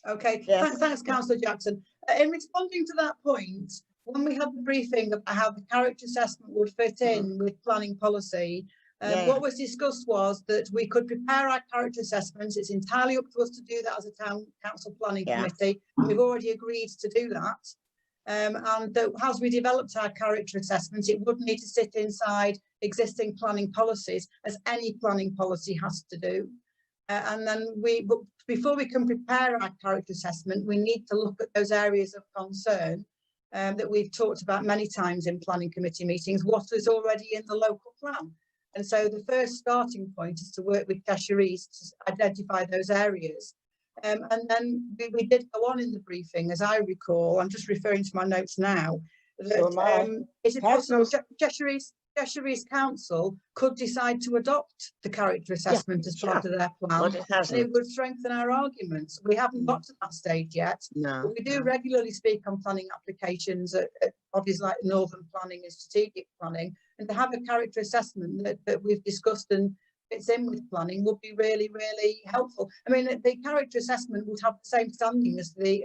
Okay. Yes. Thanks, Councillor Jackson. In responding to that point, when we had the briefing about how the character assessment would fit in with planning policy, what was discussed was that we could prepare our character assessments. It's entirely up to us to do that as a town council planning committee. We've already agreed to do that. And that as we developed our character assessments, it would need to sit inside existing planning policies, as any planning policy has to do. And then but before we can prepare our character assessment, we need to look at those areas of concern that we've talked about many times in planning committee meetings, what is already in the local plan. And so the first starting point is to work with Cheshire's to identify those areas. And then we did go on in the briefing, as I recall, I'm just referring to my notes now, that is it possible Cheshire's council could decide to adopt the character assessment as part of their plan, and it would strengthen our arguments. We haven't got to that stage yet. But we do regularly speak on planning applications at bodies like Northern Planning and Strategic Planning, and to have a character assessment that we've discussed and fits in with planning would be really, really helpful. I mean, the character assessment would have the same standing as the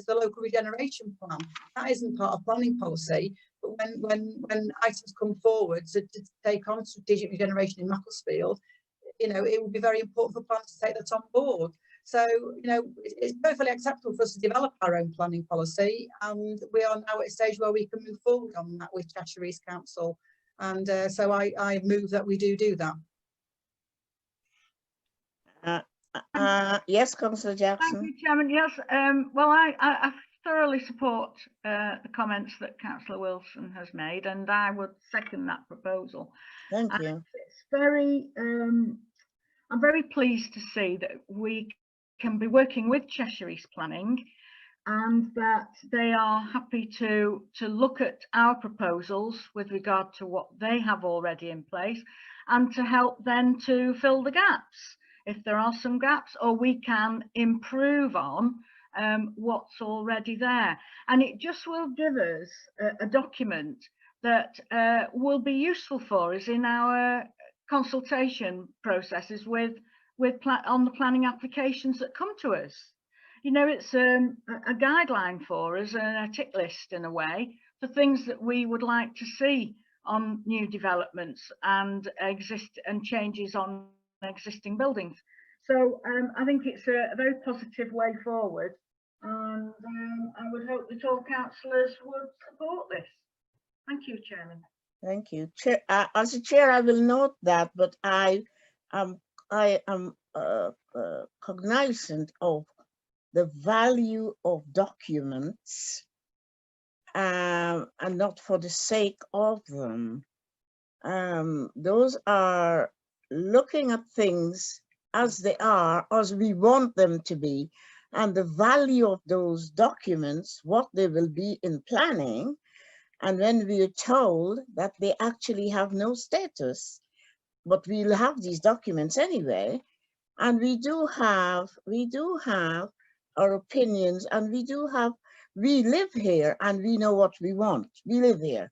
local regeneration plan. That isn't part of planning policy. But when items come forward to take on strategic regeneration in Macclesfield, it would be very important for planners to take that on board. So, it's perfectly acceptable for us to develop our own planning policy, and we are now at a stage where we can move forward on that with Cheshire's Council. And so I move that we do that.
Yes, Councillor Jackson.
Thank you, Chairman. Yes, well, I thoroughly support the comments that Councillor Wilson has made, and I would second that proposal.
Thank you.
It's very, I'm very pleased to see that we can be working with Cheshire's Planning, and that they are happy to look at our proposals with regard to what they have already in place, and to help then to fill the gaps if there are some gaps, or we can improve on what's already there. And it just will give us a document that will be useful for us in our consultation processes on the planning applications that come to us. You know, it's a guideline for us and a tick list in a way for things that we would like to see on new developments and changes on existing buildings. So I think it's a very positive way forward, and I would hope that all councillors would support this. Thank you, Chairman.
Thank you. Chair, as a chair, I will note that, but I am cognizant of the value of documents, and not for the sake of them. Those are looking at things as they are, as we want them to be, and the value of those documents, what they will be in planning. And when we are told that they actually have no status, but we'll have these documents anyway, and we do have our opinions, and we live here and we know what we want. We live here.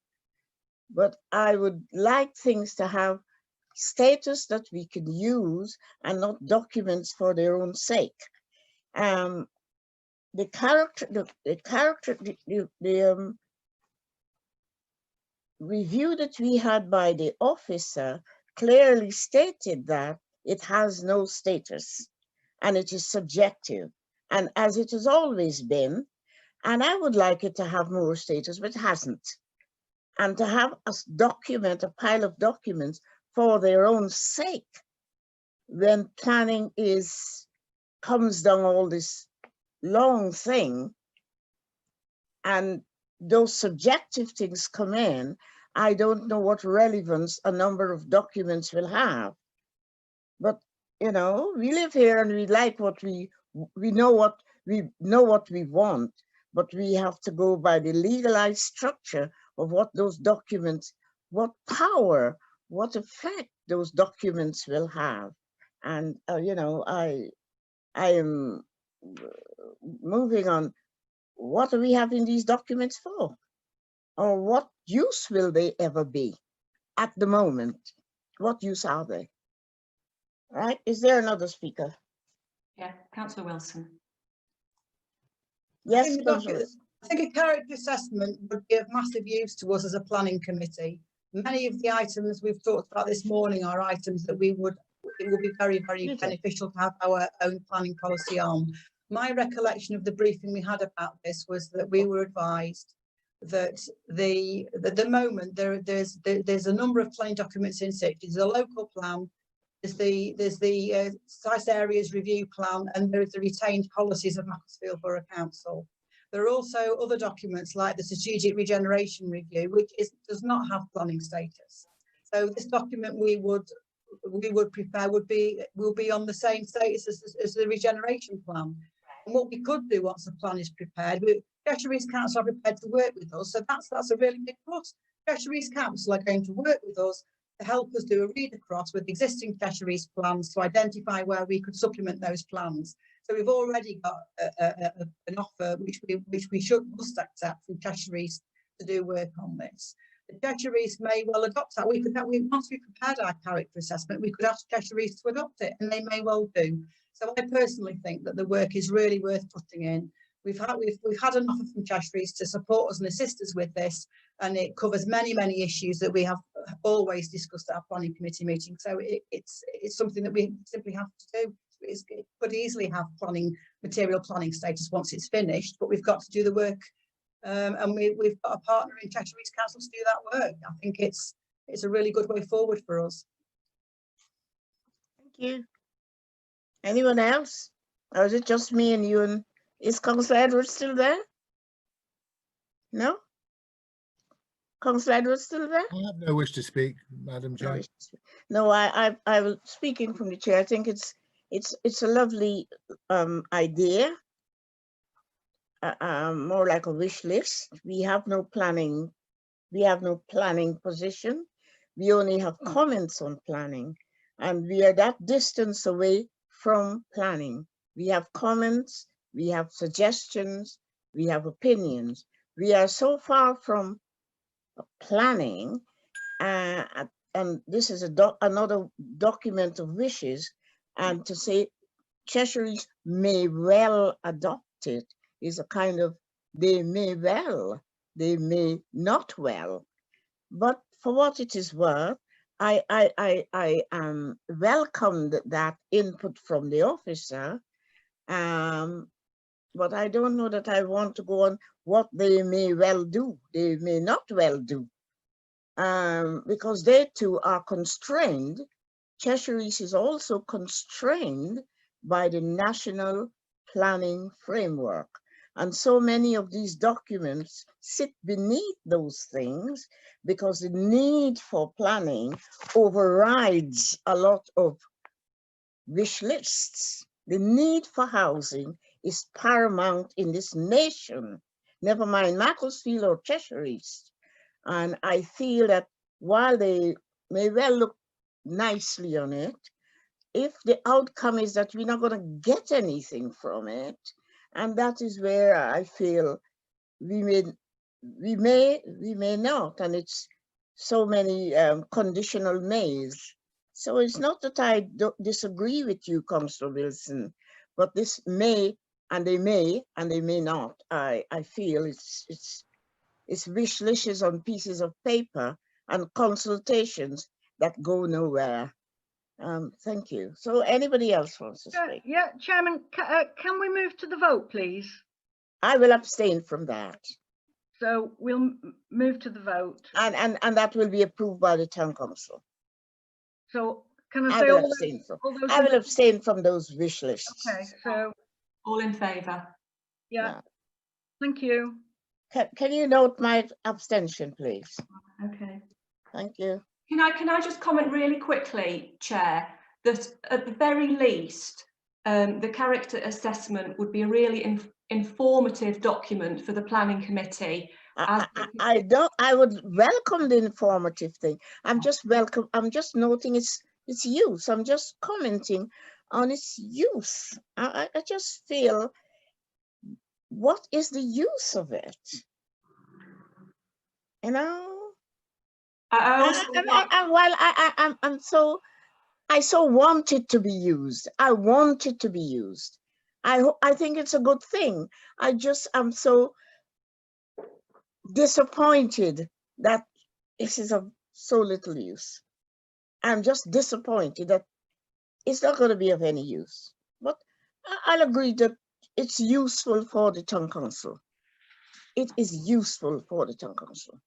But I would like things to have status that we can use and not documents for their own sake. The review that we had by the officer clearly stated that it has no status and it is subjective, and as it has always been, and I would like it to have more status, but it hasn't. And to have a document, a pile of documents for their own sake, when planning comes down all this long thing, and those subjective things come in, I don't know what relevance a number of documents will have. But, you know, we live here and we like what we know what we want, but we have to go by the legalized structure of what those documents, what power, what effect those documents will have. And, you know, I am moving on. What are we having these documents for? Or what use will they ever be at the moment? What use are they? Right? Is there another speaker?
Yeah, Councillor Wilson.
Yes,
I think a character assessment would be of massive use to us as a planning committee. Many of the items we've talked about this morning are items that it would be very, very beneficial to have our own planning policy on. My recollection of the briefing we had about this was that we were advised that the moment there's a number of planning documents in situ. There's a local plan, there's the site areas review plan, and there's the retained policies of Macclesfield Borough Council. There are also other documents like the Strategic Regeneration Review, which does not have planning status. So this document we would prepare will be on the same status as the regeneration plan. And what we could do once the plan is prepared, Cheshire East Council are prepared to work with us. So that's a really big plus. Cheshire East Council are going to work with us to help us do a read across with existing Cheshire East plans to identify where we could supplement those plans. So we've already got an offer which we must accept from Cheshire East to do work on this. The Cheshire East may well adopt that. Once we prepared our character assessment, we could ask Cheshire East to adopt it, and they may well do. So I personally think that the work is really worth putting in. We've had an offer from Cheshire East to support us and assist us with this, and it covers many issues that we have always discussed at our planning committee meeting. So it's something that we simply have to do. It could easily have material planning status once it's finished, but we've got to do the work, and we've got a partner in Cheshire East Council to do that work. I think it's a really good way forward for us.
Thank you. Anyone else? Or is it just me and you? And is Councillor Edwards still there? No? Councillor Edwards still there?
I have no wish to speak, Madam Chair.
No, I was speaking from the chair. I think it's a lovely idea, more like a wish list. We have no planning position. We only have comments on planning, and we are that distance away from planning. We have comments, we have suggestions, we have opinions. We are so far from planning, and this is another document of wishes, and to say Cheshire's may well adopt it is a kind of they may well, they may not well. But for what it is worth, I welcomed that input from the officer, but I don't know that I want to go on what they may well do, they may not well do, because they too are constrained. Cheshire East is also constrained by the National Planning Framework. And so many of these documents sit beneath those things because the need for planning overrides a lot of wish lists. The need for housing is paramount in this nation, never mind Macclesfield or Cheshire East. And I feel that while they may well look nicely on it, if the outcome is that we're not going to get anything from it, and that is where I feel we may not, and it's so many conditional mays. So it's not that I don't disagree with you, Councillor Wilson, but this may, and they may not. I feel it's wish lists on pieces of paper and consultations that go nowhere. Thank you. So anybody else wants to speak?
Yeah, Chairman, can we move to the vote, please?
I will abstain from that.
So we'll move to the vote.
And that will be approved by the town council.
So can I
I
say
will
all
abstain from.
those
I will abstain from those wish lists.
Okay, so
All in favour?
yeah, thank you.
Can you note my abstention, please?
Okay.
Thank you.
Can I just comment really quickly, Chair, that at the very least, the character assessment would be a really informative document for the planning committee.
I would welcome the informative thing. I'm just noting its use. I'm just commenting on its use. I just feel, what is the use of it? You know? I so want it to be used. I want it to be used. I think it's a good thing. I'm so disappointed that this is of so little use. I'm just disappointed that it's not going to be of any use. But I'll agree that it's useful for the town council. It is useful for the town council.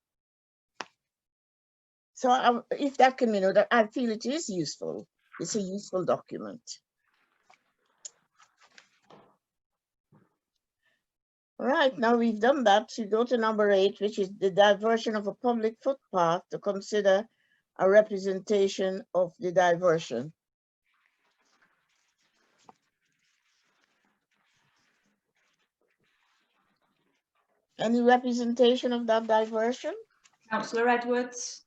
So if that can be noted, I feel it is useful. It's a useful document. All right, now we've done that. We go to number 8, which is the diversion of a public footpath to consider a representation of the diversion. Any representation of that diversion?
Councillor Edwards.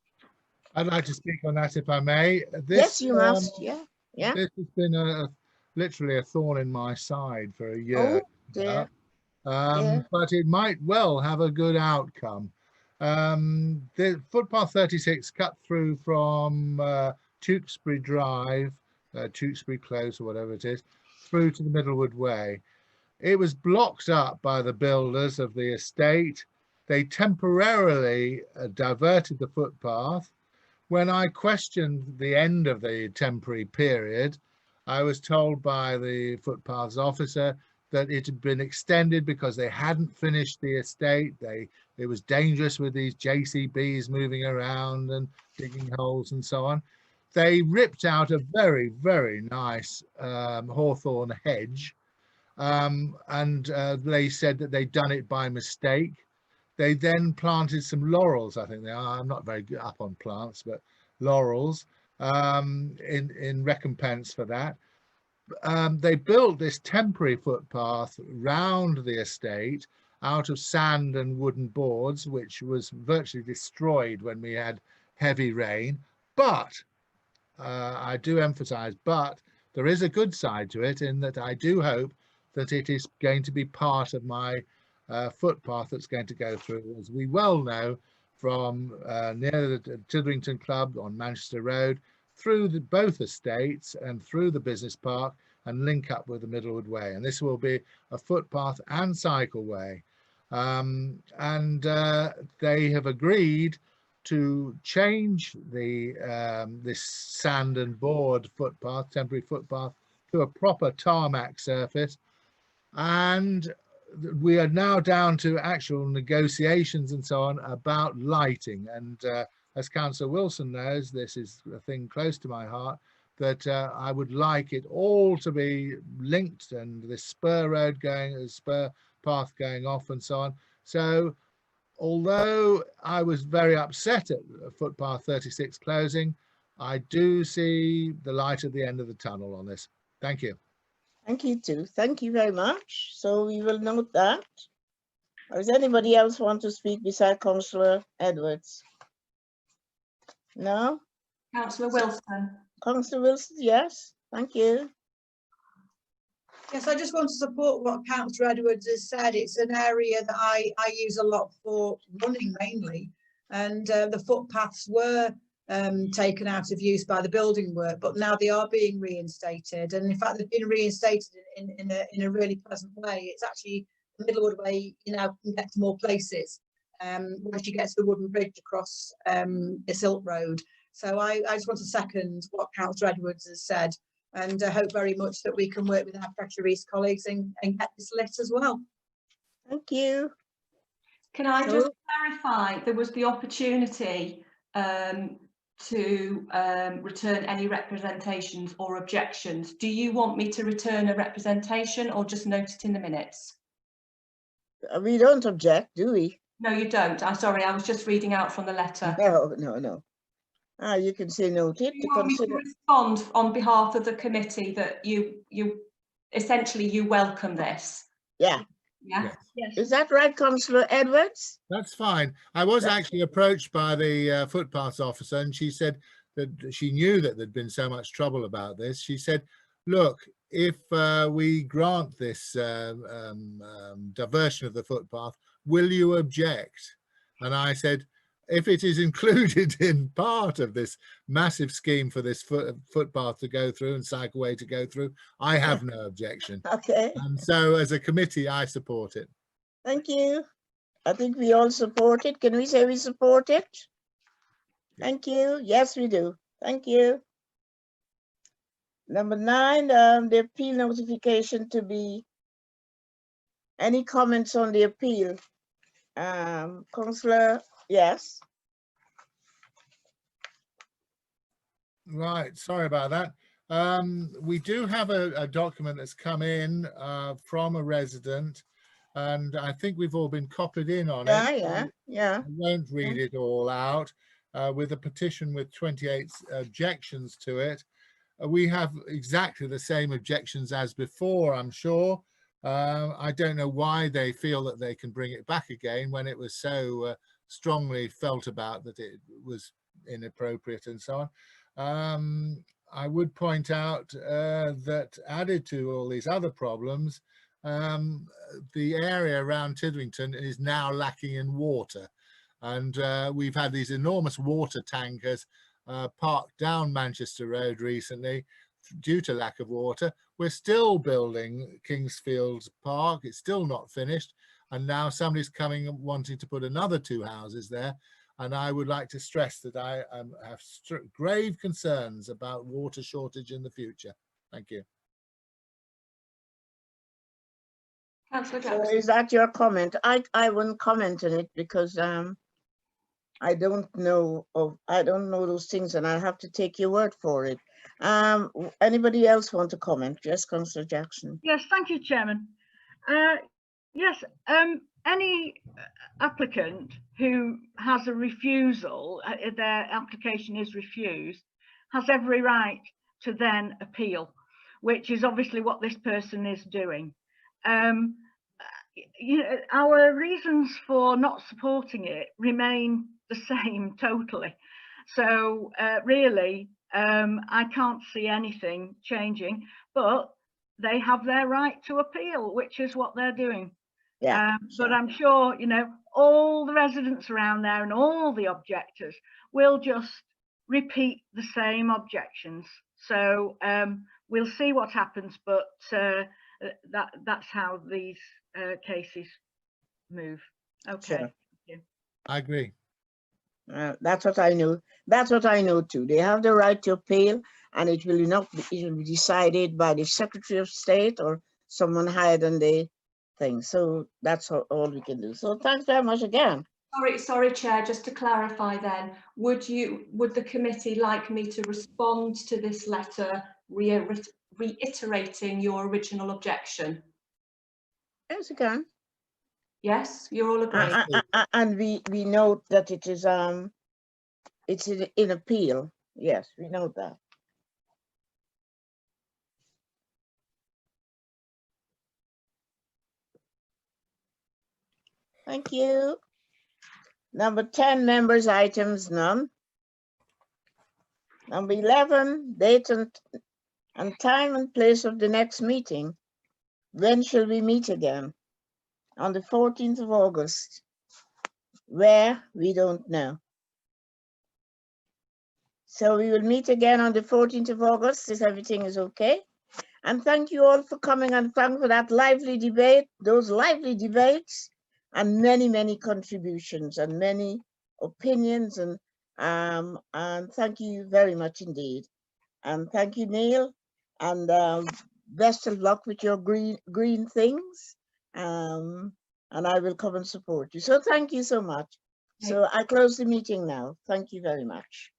I'd like to speak on that if I may.
Yes, you must. Yeah.
This has been literally a thorn in my side for a year.
Oh, dear.
But it might well have a good outcome. The footpath 36 cut through from Tewkesbury Drive, Tewkesbury Close or whatever it is, through to the Middlewood Way. It was blocked up by the builders of the estate. They temporarily diverted the footpath. When I questioned the end of the temporary period, I was told by the footpaths officer that it had been extended because they hadn't finished the estate. It was dangerous with these JCBs moving around and digging holes and so on. They ripped out a very, very nice hawthorn hedge, and they said that they'd done it by mistake. They then planted some laurels, I think they are. I'm not very good up on plants, but laurels in recompense for that. They built this temporary footpath round the estate out of sand and wooden boards, which was virtually destroyed when we had heavy rain. But I do emphasize, but there is a good side to it in that I do hope that it is going to be part of my footpath that's going to go through, as we well know, from near the Tidrington Club on Manchester Road, through both estates and through the business park, and link up with the Middlewood Way. And this will be a footpath and cycleway. They have agreed to change the this sand and board footpath, temporary footpath, to a proper tarmac surface. And we are now down to actual negotiations and so on about lighting. And as Councillor Wilson knows, this is a thing close to my heart, that I would like it all to be linked, and this spur road going, spur path going off and so on. So although I was very upset at footpath 36 closing, I do see the light at the end of the tunnel on this. Thank you.
Thank you too. Thank you very much. So we will note that. Or does anybody else want to speak beside Councillor Edwards? No?
Councillor Wilson.
Councillor Wilson, yes. Thank you.
Yes, I just want to support what Councillor Edwards has said. It's an area that I use a lot for running mainly, and the footpaths were taken out of use by the building work, but now they are being reinstated, and in fact they've been reinstated in a really pleasant way. It's actually the Middlewood Way, you know, can get to more places once you get to the wooden bridge across the Silk Road. So I just want to second what Councillor Edwards has said, and I hope very much that we can work with our Pressure East colleagues and get this lit as well.
Thank you.
Can I just clarify, there was the opportunity to return any representations or objections. Do you want me to return a representation or just note it in the minutes?
We don't object, do we?
No, you don't. I'm sorry, I was just reading out from the letter.
No. You can say noted.
Do you want me to respond on behalf of the committee that you essentially you welcome this?
Yeah.
Yeah.
Yes.
Is that right, Councillor Edwards?
That's fine. I was actually approached by the footpaths officer, and she said that she knew that there'd been so much trouble about this. She said, look, if we grant this diversion of the footpath, will you object? And I said, if it is included in part of this massive scheme for this footpath to go through and cycleway to go through, I have no objection.
Okay.
And so as a committee, I support it.
Thank you. I think we all support it. Can we say we support it? Thank you. Yes, we do. Thank you. Number 9, the appeal notification to be. Any comments on the appeal? Councillor, yes.
Right, sorry about that. We do have a document that's come in from a resident, and I think we've all been copied in on it.
Yeah.
I won't read it all out. With a petition with 28 objections to it. We have exactly the same objections as before, I'm sure. I don't know why they feel that they can bring it back again when it was so strongly felt about that it was inappropriate and so on. I would point out that added to all these other problems, the area around Tidrington is now lacking in water. And we've had these enormous water tankers parked down Manchester Road recently due to lack of water. We're still building Kingsfield Park. It's still not finished. And now somebody's coming and wanting to put another 2 houses there. And I would like to stress that I have grave concerns about water shortage in the future. Thank you.
Councillor
So
Jackson.
is that your comment? I wouldn't comment on it because I don't know those things, and I have to take your word for it. Anybody else want to comment? Yes, Councillor Jackson.
Yes, thank you, Chairman. Yes, any applicant who has a refusal, their application is refused, has every right to then appeal, which is obviously what this person is doing. You know, our reasons for not supporting it remain the same totally. So really, I can't see anything changing, but they have their right to appeal, which is what they're doing.
Yeah.
But I'm sure, you know, all the residents around there and all the objectors will just repeat the same objections. So we'll see what happens, but that's how these cases move. Okay.
Sure.
I agree.
That's what I know. That's what I know too. They have the right to appeal, and it will not be, it will be decided by the Secretary of State or someone higher than the thing. So that's all we can do. So thanks very much again.
Sorry, Chair, just to clarify then, would the committee like me to respond to this letter reiterating your original objection?
Yes, you can.
Yes, you're all agreed.
And we note that it is it's in appeal. Yes, we know that. Thank you. Number 10, members' items, none. Number 11, date and time and place of the next meeting. When shall we meet again? On the 14th of August. Where? We don't know. So we will meet again on the 14th of August, if everything is okay. And thank you all for coming, and thank for that lively debate, those lively debates, and many, many contributions and many opinions. And thank you very much indeed. And thank you, Neil. And best of luck with your green things. And I will come and support you. So thank you so much. So I close the meeting now. Thank you very much.